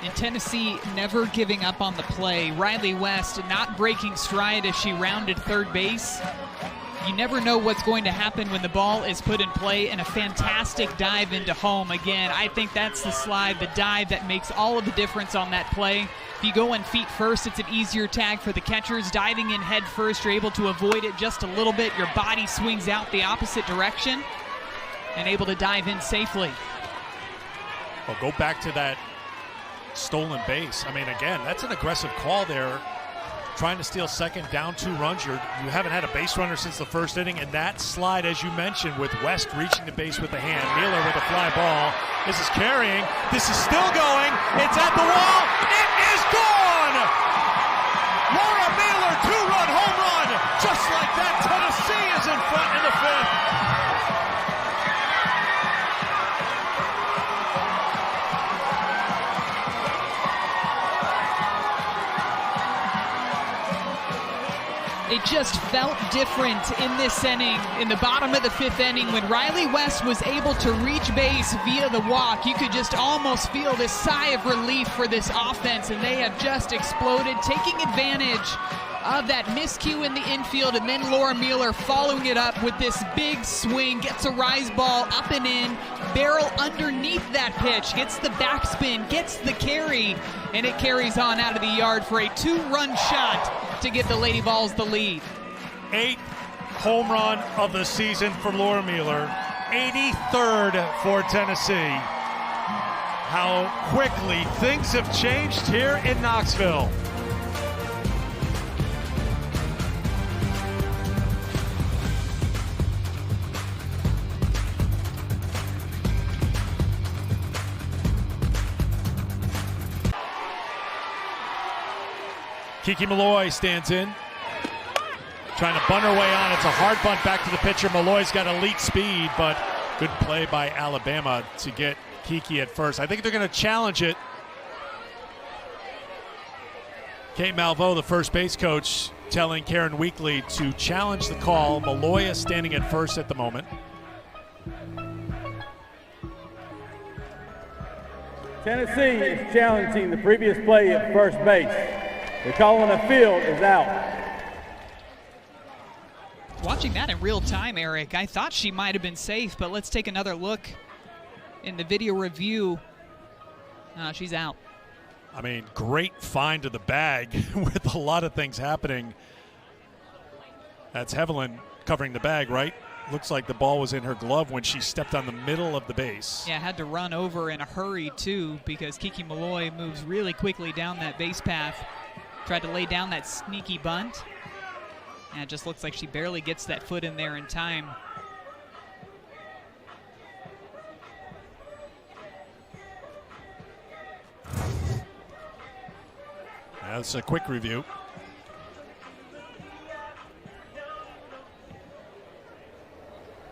And Tennessee never giving up on the play. Riley West not breaking stride as she rounded third base. You never know what's going to happen when the ball is put in play, and a fantastic dive into home. Again, I think that's the slide, the dive that makes all of the difference on that play. If you go in feet first, it's an easier tag for the catchers. Diving in head first, you're able to avoid it just a little bit. Your body swings out the opposite direction and able to dive in safely. Well, go back to that stolen base. I mean, again, that's an aggressive call there. Trying to steal second, down 2 runs. You haven't had a base runner since the first inning, and that slide, as you mentioned, with West reaching the base with the hand. Mueller with a fly ball. This is carrying. This is still going. It's at the wall. It is gone! Laura Mueller, 2-run home run. Just like that, Tennessee is in front in the 5th. It just felt different in this inning, in the bottom of the 5th inning, when Riley West was able to reach base via the walk. You could just almost feel this sigh of relief for this offense, and they have just exploded, taking advantage of that miscue in the infield, and then Laura Mueller following it up with this big swing, gets a rise ball up and in, barrel underneath that pitch, gets the backspin, gets the carry, and it carries on out of the yard for a 2-run shot to give the Lady Vols the lead. 8th home run of the season for Laura Mueller, 83rd for Tennessee. How quickly things have changed here in Knoxville. Kiki Malloy stands in, trying to bunt her way on. It's a hard bunt back to the pitcher. Malloy's got elite speed, but good play by Alabama to get Kiki at first. I think they're going to challenge it. Kate Malveaux, the first base coach, telling Karen Weekley to challenge the call. Malloy is standing at first at the moment. Tennessee is challenging the previous play at first base. The call on the field is out. Watching that in real time, Eric, I thought she might have been safe, but let's take another look in the video review. She's out. I mean, great find of the bag with a lot of things happening. That's Hevelin covering the bag, right? Looks like the ball was in her glove when she stepped on the middle of the base. Yeah, had to run over in a hurry, too, because Kiki Malloy moves really quickly down that base path. Tried to lay down that sneaky bunt. And it just looks like she barely gets that foot in there in time. That's a quick review.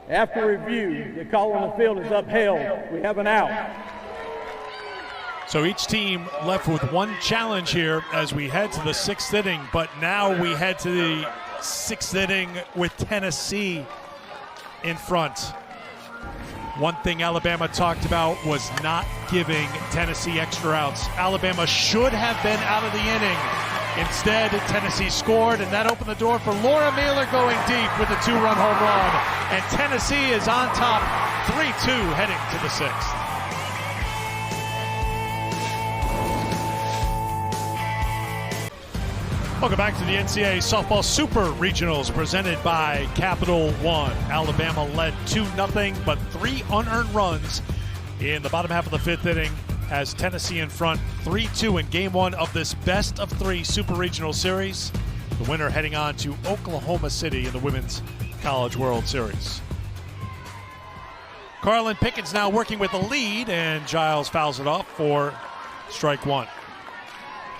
After review, the call on the field is upheld. We have an out. So each team left with one challenge here as we head to the sixth inning, but now we head to the sixth inning with Tennessee in front. One thing Alabama talked about was not giving Tennessee extra outs. Alabama should have been out of the inning. Instead, Tennessee scored, and that opened the door for Laura Mailer going deep with a two-run home run. And Tennessee is on top, 3-2 heading to the sixth. Welcome back to the NCAA Softball Super Regionals presented by Capital One. Alabama led 2-0, but 3 unearned runs in the bottom half of the fifth inning has Tennessee in front 3-2 in game one of this best of 3 Super Regional Series. The winner heading on to Oklahoma City in the Women's College World Series. Carlin Pickens now working with the lead, and Giles fouls it off for strike one.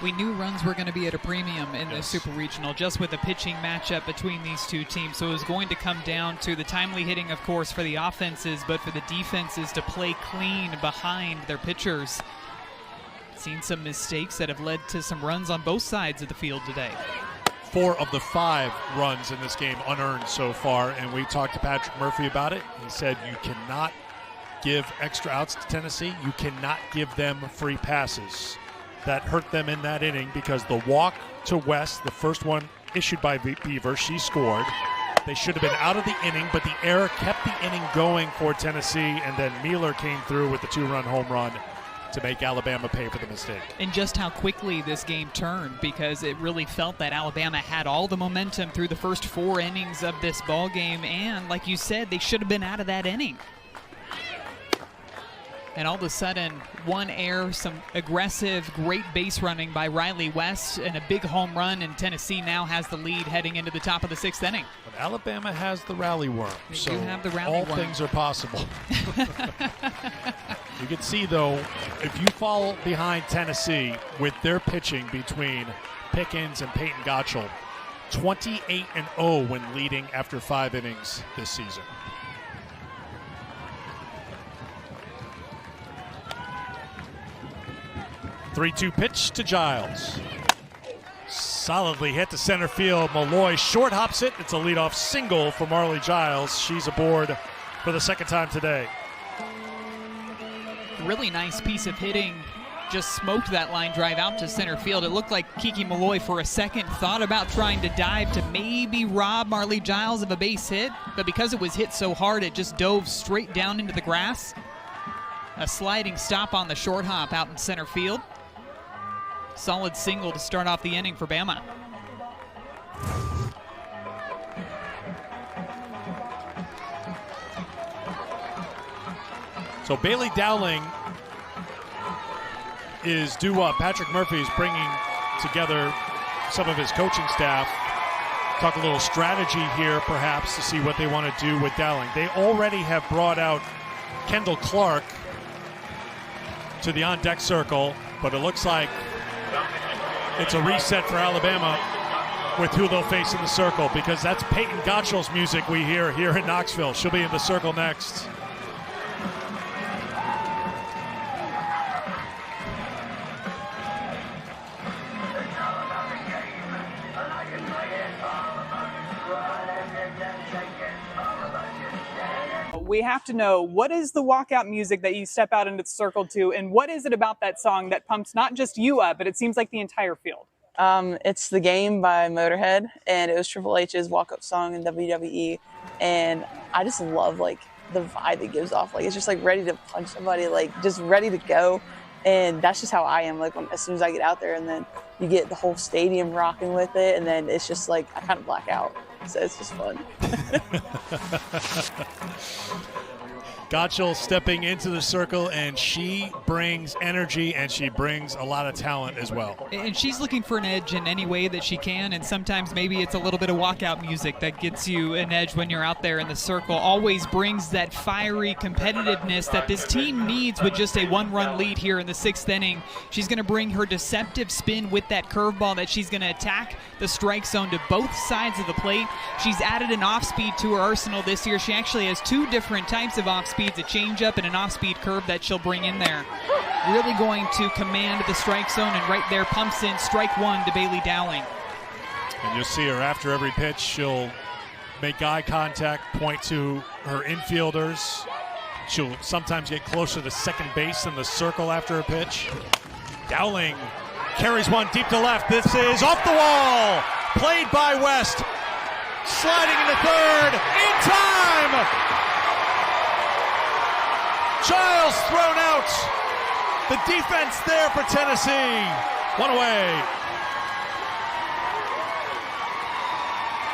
We knew runs were going to be at a premium in the Super Regional just with the pitching matchup between these two teams. So it was going to come down to the timely hitting, of course, for the offenses, but for the defenses to play clean behind their pitchers. Seen some mistakes that have led to some runs on both sides of the field today. 4 of the 5 runs in this game unearned so far, and we talked to Patrick Murphy about it. He said you cannot give extra outs to Tennessee. You cannot give them free passes. That hurt them in that inning because the walk to West, the first one issued by Beaver, she scored. They should have been out of the inning, but the error kept the inning going for Tennessee, and then Mailer came through with the 2-run home run to make Alabama pay for the mistake. And just how quickly this game turned, because it really felt that Alabama had all the momentum through the first 4 innings of this ball game, and like you said, they should have been out of that inning. And all of a sudden, one error, some aggressive, great base running by Riley West, and a big home run, and Tennessee now has the lead heading into the top of the 6th inning. But Alabama has the rally worm, so have the rally all worm. Things are possible. You can see, though, if you fall behind Tennessee with their pitching between Pickens and Peyton Gottschall, 28-0 when leading after 5 innings this season. Three-two pitch to Giles. Solidly hit to center field. Malloy short hops it. It's a leadoff single for Marley Giles. She's aboard for the 2nd time today. Really nice piece of hitting. Just smoked that line drive out to center field. It looked like Kiki Malloy for a second thought about trying to dive to maybe rob Marley Giles of a base hit, but because it was hit so hard, it just dove straight down into the grass. A sliding stop on the short hop out in center field. Solid single to start off the inning for Bama. So Bailey Dowling is due up. Patrick Murphy is bringing together some of his coaching staff. Talk a little strategy here, perhaps, to see what they want to do with Dowling. They already have brought out Kendall Clark to the on-deck circle, but it looks like It's a reset for Alabama with who they'll face in the circle, because that's Peyton Gottschall's music we hear here in Knoxville. She'll be in the circle next. We have to know, what is the walkout music that you step out into the circle to, and what is it about that song that pumps not just you up, but it seems like the entire field? It's The Game by Motorhead, and it was Triple H's walk-up song in WWE, and I just love like the vibe it gives off. Like, it's just like ready to punch somebody, like just ready to go, and that's just how I am. Like, as soon as I get out there, and then you get the whole stadium rocking with it, and then it's just like I kind of black out. So it's just fun. Gottschall stepping into the circle, and she brings energy and she brings a lot of talent as well. And she's looking for an edge in any way that she can, and sometimes maybe it's a little bit of walkout music that gets you an edge when you're out there in the circle. Always brings that fiery competitiveness that this team needs with just a one-run lead here in the 6th inning. She's going to bring her deceptive spin with that curveball that she's going to attack the strike zone to both sides of the plate. She's added an off-speed to her arsenal this year. She actually has 2 different types of off-speeds, a changeup and an off-speed curve that she'll bring in there. Really going to command the strike zone, and right there pumps in strike 1 to Bailey Dowling. And you'll see her after every pitch, she'll make eye contact, point to her infielders. She'll sometimes get closer to second base in the circle after a pitch. Dowling carries one deep to left. This is off the wall. Played by West. Sliding into third. In time. Giles thrown out. The defense there for Tennessee. One away.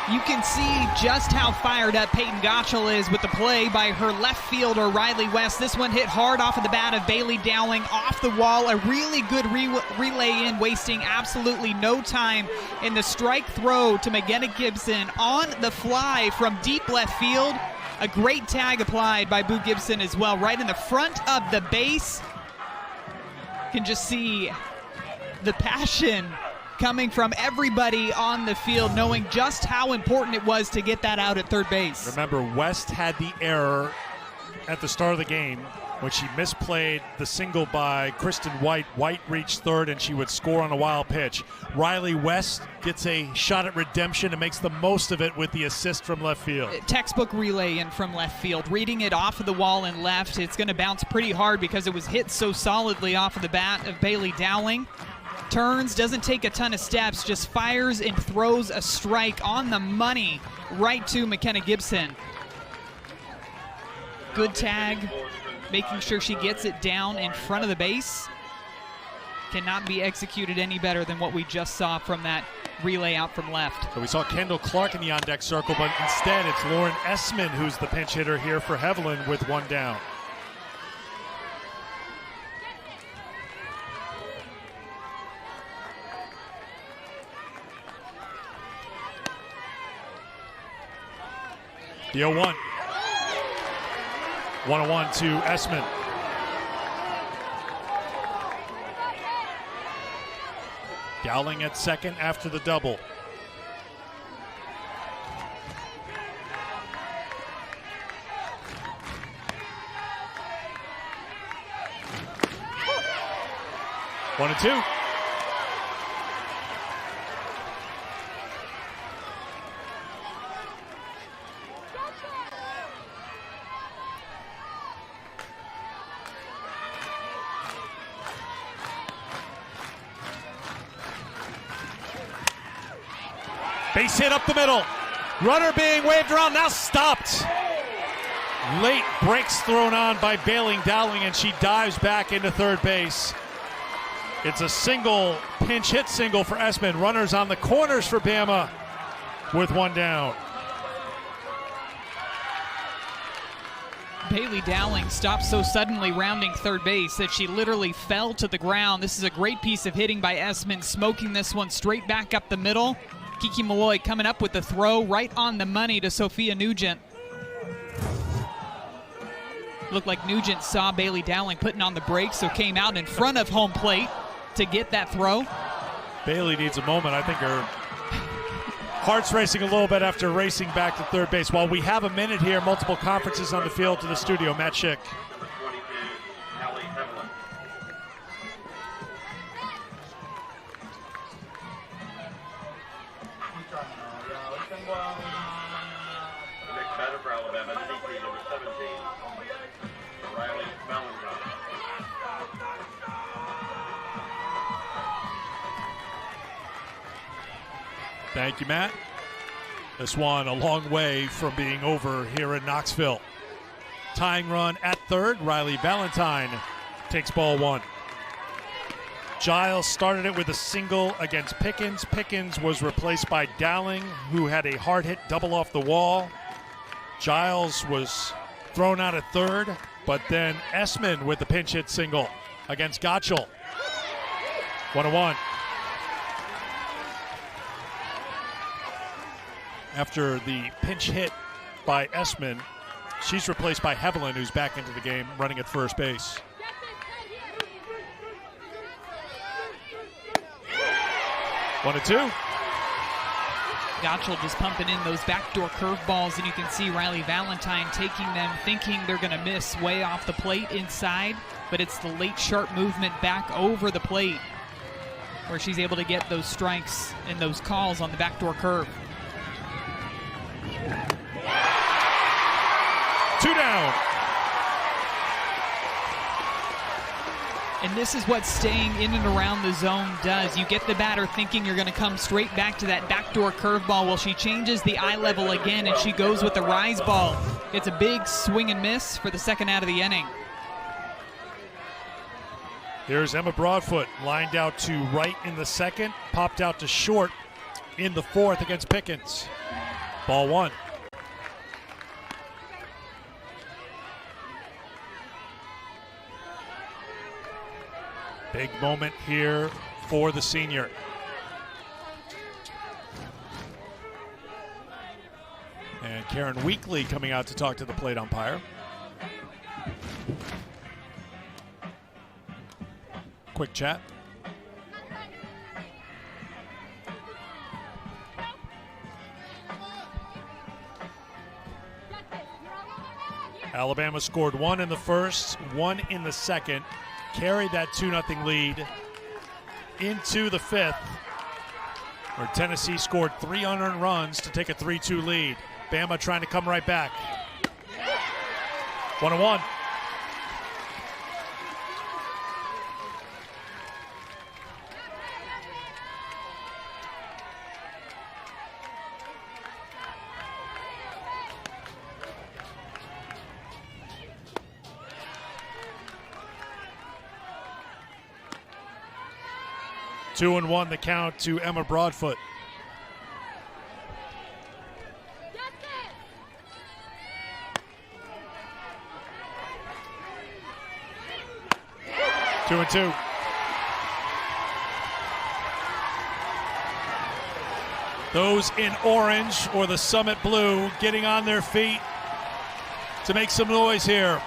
You can see just how fired up Peyton Gottschall is with the play by her left fielder, Riley West. This one hit hard off of the bat of Bailey Dowling, off the wall. A really good relay in, wasting absolutely no time in the strike throw to McKenna Gibson on the fly from deep left field. A great tag applied by Boo Gibson as well, right in the front of the base. You can just see the passion coming from everybody on the field, knowing just how important it was to get that out at third base. Remember, West had the error at the start of the game when she misplayed the single by Kristen White. White reached third, and she would score on a wild pitch. Riley West gets a shot at redemption and makes the most of it with the assist from left field. Textbook relay in from left field, reading it off of the wall and left. It's going to bounce pretty hard because it was hit so solidly off of the bat of Bailey Dowling. Turns, doesn't take a ton of steps, just fires and throws a strike on the money right to McKenna Gibson. Good tag, making sure she gets it down in front of the base. Cannot be executed any better than what we just saw from that relay out from left. So we saw Kendall Clark in the on-deck circle, but instead it's Lauren Essman who's the pinch hitter here for Hevelin with one down. The 0-1. 1-1 to Essman. Dowling at second after the double. One and two. Base hit up the middle. Runner being waved around, now stopped. Late breaks thrown on by Bailey Dowling, and she dives back into third base. It's a single, pinch hit single for Essman. Runners on the corners for Bama with one down. Bailey Dowling stopped so suddenly rounding third base that she literally fell to the ground. This is a great piece of hitting by Essman, smoking this one straight back up the middle. Kiki Malloy coming up with the throw right on the money to Sophia Nugent. Looked like Nugent saw Bailey Dowling putting on the brakes, so came out in front of home plate to get that throw. Bailey needs a moment. I think her heart's racing a little bit after racing back to third base. While we have a minute here, multiple conferences on the field to the studio. Matt Schick. Thank you, Matt. This one a long way from being over here in Knoxville. Tying run at third. Riley Valentine takes ball one. Giles started it with a single against Pickens. Pickens was replaced by Dowling, who had a hard hit double off the wall. Giles was thrown out at third, but then Essman with the pinch hit single against Gottschall. 1-1. After the pinch hit by Essman, she's replaced by Hevelin, who's back into the game, running at first base. 1-2. Gottschall just pumping in those backdoor curveballs, and you can see Riley Valentine taking them, thinking they're going to miss way off the plate inside, but it's the late sharp movement back over the plate where she's able to get those strikes and those calls on the backdoor curve. 2 down. And this is what staying in and around the zone does. You get the batter thinking you're going to come straight back to that backdoor curveball. Well, she changes the eye level again, and she goes with the rise ball. It's a big swing and miss for the second out of the inning. Here's Emma Broadfoot, lined out to right in the second, popped out to short in the fourth against Pickens. Ball one. Big moment here for the senior. And Karen Weekley coming out to talk to the plate umpire. Quick chat. Alabama scored 1 in the first, 1 in the second. Carried that 2-0 lead into the fifth, where Tennessee scored 3 unearned runs to take a 3-2 lead. Bama trying to come right back. 1-1. Two and 1 the count to Emma Broadfoot. Two and 2. Those in orange or the Summit blue getting on their feet to make some noise here.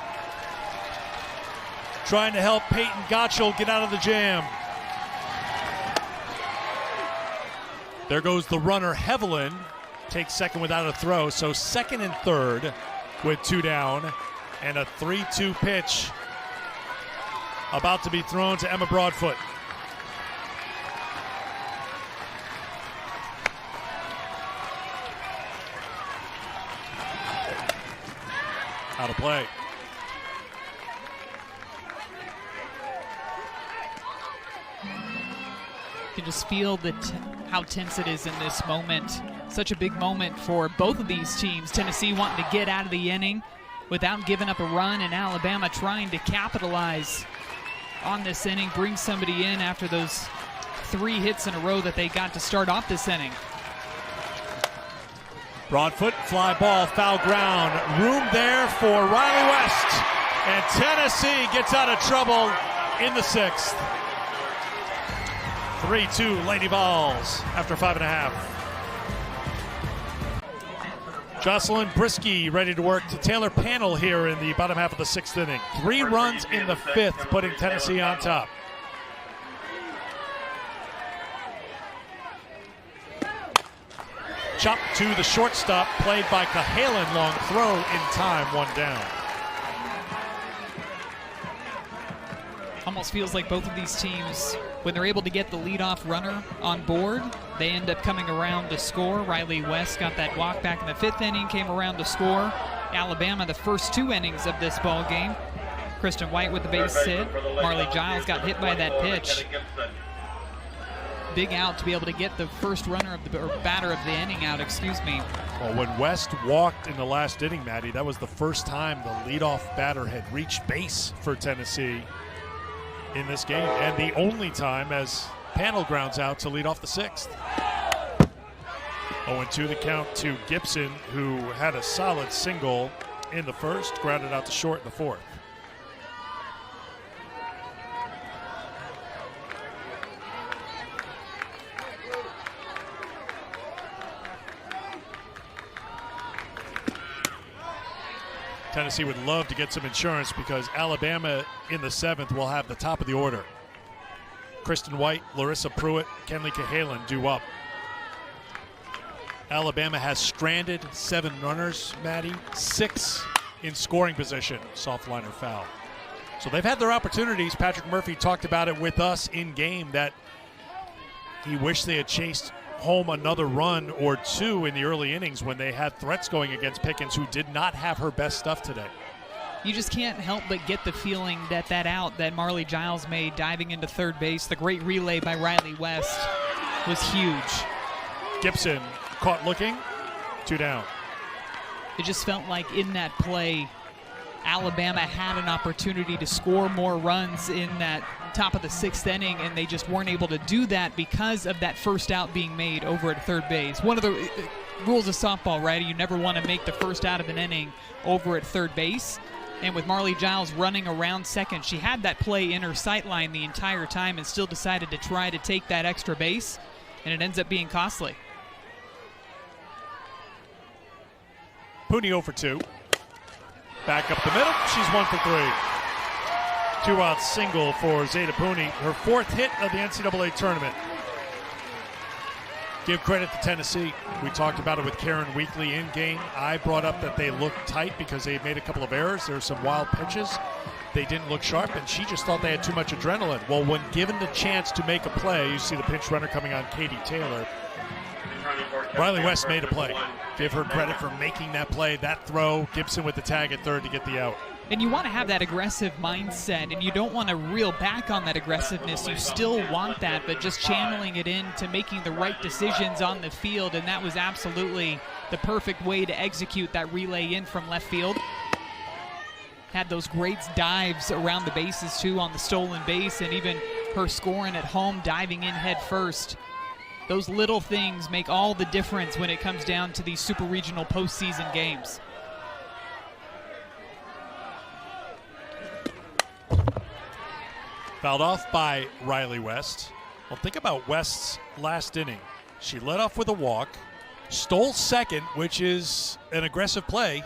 Trying to help Peyton Gottschall get out of the jam. There goes the runner, Hevelin, takes second without a throw. So second and third with 2 down, and a 3-2 pitch about to be thrown to Emma Broadfoot. Out of play. You can just feel how tense it is in this moment. Such a big moment for both of these teams. Tennessee wanting to get out of the inning without giving up a run, and Alabama trying to capitalize on this inning, bring somebody in after those 3 hits in a row that they got to start off this inning. Broadfoot, fly ball, foul ground. Room there for Riley West. And Tennessee gets out of trouble in the 6th. 3-2 Lady Vols after 5.5. Jocelyn Brisky ready to work to Taylor Panel here in the bottom half of the 6th inning. 3 runs in the 5th, putting Tennessee on top. pitch up to the shortstop, played by Cahalan. Long throw in time, 1 down. Almost feels like both of these teams, when they're able to get the leadoff runner on board, they end up coming around to score. Riley West got that walk back in the 5th inning, came around to score. Alabama, the first 2 innings of this ball game. Kristen White with the base hit. Marley Giles got hit by that pitch. Big out to be able to get the first runner of the, or batter of the inning out, excuse me. Well, when West walked in the last inning, Maddie, that was the first time the leadoff batter had reached base for Tennessee in this game, and the only time as Panel grounds out to lead off the 6th. 0-2 the count to Gibson, who had a solid single in the 1st, grounded out to short in the 4th. Tennessee would love to get some insurance because Alabama in the 7th will have the top of the order. Kristen White, Larissa Pruitt, Kenley Cahalan due up. Alabama has stranded 7 runners, Maddie, 6 in scoring position, soft liner foul. So they've had their opportunities. Patrick Murphy talked about it with us in game that he wished they had chased home another run or 2 in the early innings when they had threats going against Pickens, who did not have her best stuff today. You just can't help but get the feeling that that out that Marley Giles made diving into third base, the great relay by Riley West, was huge. Gibson caught looking, 2 down. It just felt like in that play, Alabama had an opportunity to score more runs in that top of the 6th inning, and they just weren't able to do that because of that first out being made over at third base. One of the rules of softball, right? You never want to make the first out of an inning over at third base. And with Marley Giles running around second, she had that play in her sight line the entire time and still decided to try to take that extra base, and it ends up being costly. Pooney 0 for 2. Back up the middle, she's 1 for 3. 2-out single for Zeta Pooney, her 4th hit of the NCAA tournament. Give credit to Tennessee. We talked about it with Karen Weekley in game. I brought up that they looked tight because they made a couple of errors. There were some wild pitches. They didn't look sharp, and she just thought they had too much adrenaline. Well, when given the chance to make a play, you see the pinch runner coming on Katie Taylor. Riley West made a play. Give her credit for making that play, that throw. Gibson with the tag at third to get the out. And you want to have that aggressive mindset, and you don't want to reel back on that aggressiveness. You still want that, but just channeling it into making the right decisions on the field, and that was absolutely the perfect way to execute that relay in from left field. Had those great dives around the bases, too, on the stolen base, and even her scoring at home, diving in head first. Those little things make all the difference when it comes down to these Super Regional postseason games. Fouled off by Riley West. Well, think about West's last inning. She led off with a walk, stole second, which is an aggressive play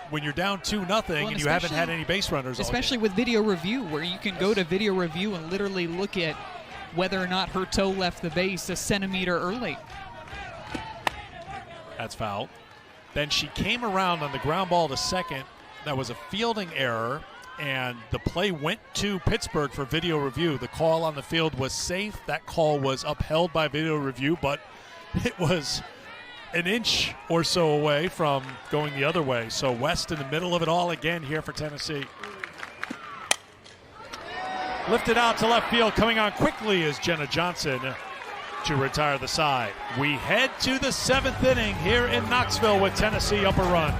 when you're down 2-0 and you haven't had any base runners. Especially with video review, where you can go to video review and literally look at whether or not her toe left the base a centimeter early. That's foul. Then she came around on the ground ball to second. That was a fielding error, and the play went to Pittsburgh for video review. The call on the field was safe. That call was upheld by video review, but it was an inch or so away from going the other way. So West in the middle of it all again here for Tennessee. Lifted out to left field. Coming on quickly is Jenna Johnson to retire the side. We head to the 7th inning here in Knoxville with Tennessee up a run.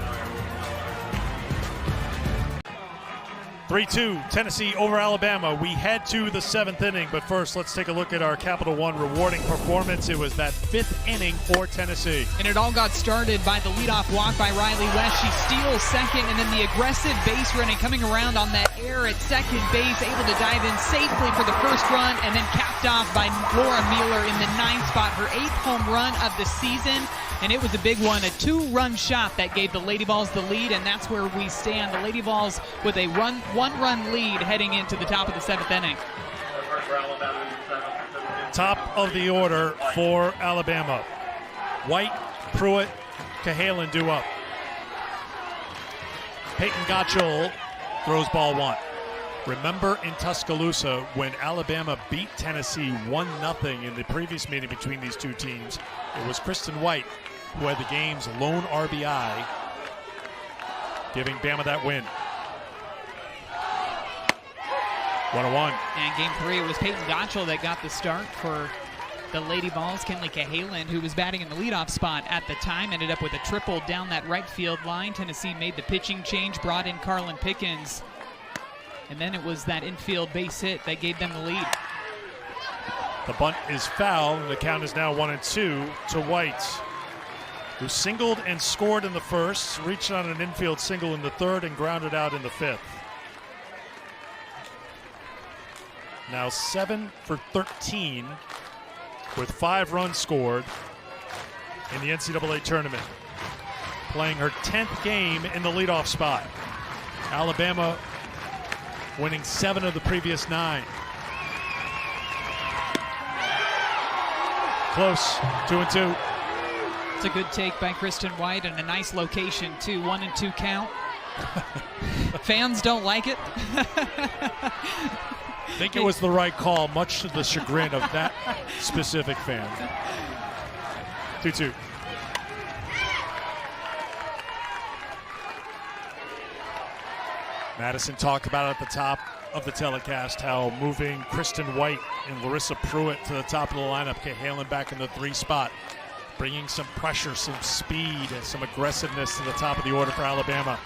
3-2, Tennessee over Alabama. We head to the 7th inning, but first let's take a look at our Capital One rewarding performance. It was that 5th inning for Tennessee. And it all got started by the leadoff walk by Riley West. She steals second, and then the aggressive base running coming around on that air at second base, able to dive in safely for the first run, and then capped off by Laura Mueller in the 9th spot, her 8th home run of the season. And it was a big one, a 2-run shot that gave the Lady Vols the lead, and that's where we stand. The Lady Vols with a one-run lead heading into the top of the 7th inning. Top of the order for Alabama. White, Pruitt, Cahalan due up. Peyton Gottschall throws ball 1. Remember in Tuscaloosa when Alabama beat Tennessee 1-0 in the previous meeting between these two teams? It was Kristen White who had the game's lone RBI, giving Bama that win. 1-1. And game 3, it was Peyton Gottschall that got the start for the Lady Vols. Kenley Cahalan, who was batting in the leadoff spot at the time, ended up with a triple down that right field line. Tennessee made the pitching change, brought in Carlin Pickens, and then it was that infield base hit that gave them the lead. The bunt is foul, and the count is now 1-2 to White, who singled and scored in the first, reached on an infield single in the third, and grounded out in the fifth. Now 7 for 13 with 5 runs scored in the NCAA tournament. Playing her 10th game in the leadoff spot. Alabama winning 7 of the previous 9. Close, 2-2. It's a good take by Kristen White and a nice location too. 1-2 count. Fans don't like it. I think it was the right call, much to the chagrin of that specific fan. 2-2. Madison talked about at the top of the telecast how moving Kristen White and Larissa Pruitt to the top of the lineup, Cahalan back in the 3 spot, bringing some pressure, some speed, and some aggressiveness to the top of the order for Alabama.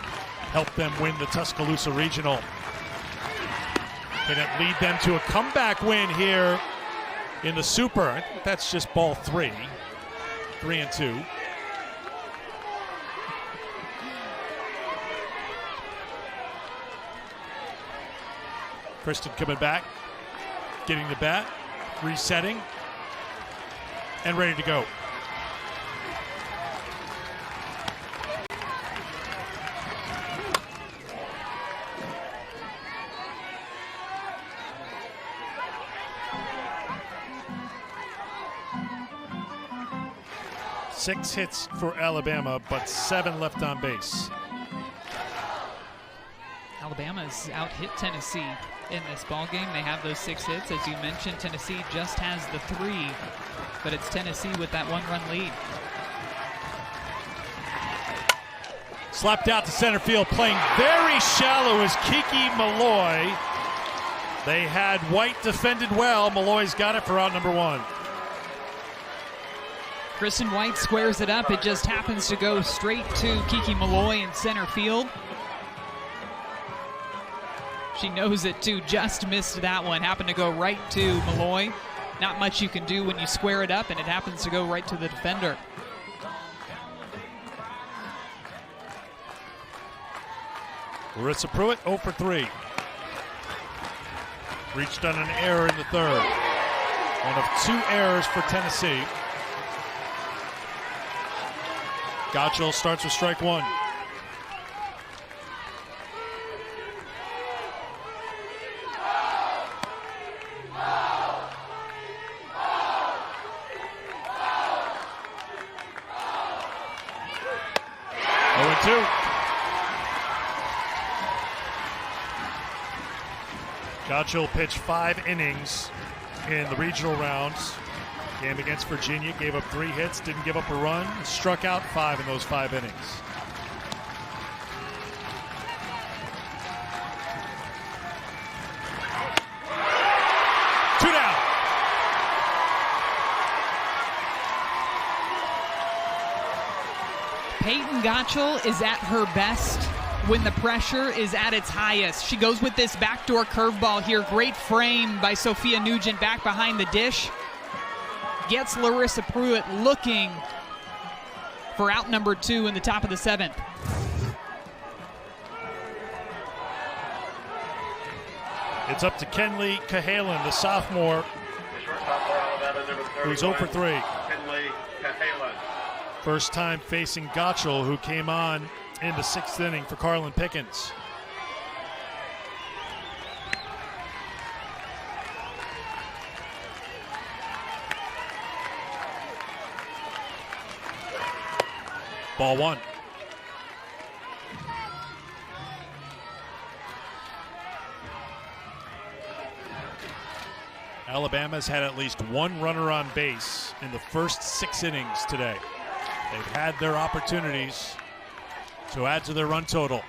Helped them win the Tuscaloosa Regional. Can it lead them to a comeback win here in the Super? I think that's just ball 3. 3-2. Kristen coming back, getting the bat, resetting, and ready to go. Six hits for Alabama, but 7 left on base. Alabama's out-hit Tennessee in this ball game. They have those 6 hits. As you mentioned, Tennessee just has the 3, but it's Tennessee with that 1-run lead. Slapped out to center field, playing very shallow is Kiki Malloy. They had White defended well. Malloy's got it for out number 1. Kristen White squares it up. It just happens to go straight to Kiki Malloy in center field. She knows it too, just missed that one. Happened to go right to Malloy. Not much you can do when you square it up, and it happens to go right to the defender. Larissa Pruitt 0 for 3. Reached on an error in the third. One of 2 errors for Tennessee. Gottschall starts with strike 1. Gottschall pitched 5 innings in the regional rounds. Game against Virginia, gave up 3 hits, didn't give up a run, struck out 5 in those 5 innings. Two down. Peyton Gottschall is at her best when the pressure is at its highest. She goes with this backdoor curveball here. Great frame by Sophia Nugent back behind the dish. Gets Larissa Pruitt looking for out number 2 in the top of the 7th. It's up to Kenley Cahalan, the sophomore, who's 0 for 3. Kenley Cahalan. First time facing Gottschall, who came on in the 6th inning for Carlin Pickens. Ball one. Alabama's had at least one runner on base in the first 6 innings today. They've had their opportunities to add to their run total.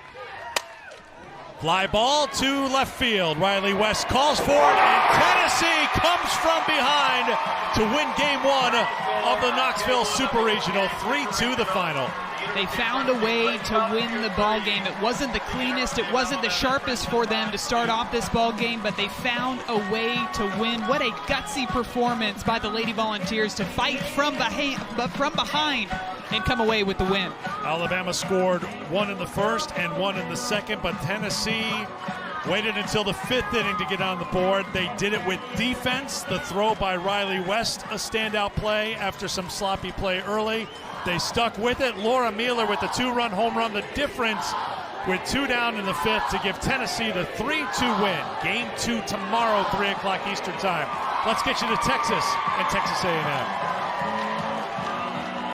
Fly ball to left field. Riley West calls for it, and Tennessee comes from behind to win game 1 of the Knoxville Super Regional. 3-2 the final. They found a way to win the ball game. It wasn't the cleanest, it wasn't the sharpest for them to start off this ball game, but they found a way to win. What a gutsy performance by the Lady Volunteers to fight from behind and come away with the win. Alabama scored 1 in the first and 1 in the second, but Tennessee waited until the 5th inning to get on the board. They did it with defense. The throw by Riley West, a standout play after some sloppy play early. They stuck with it. Laura Mueller with the 2-run home run. The difference with 2 down in the 5th to give Tennessee the 3-2 win. Game 2 tomorrow, 3 o'clock Eastern time. Let's get you to Texas and Texas A&M.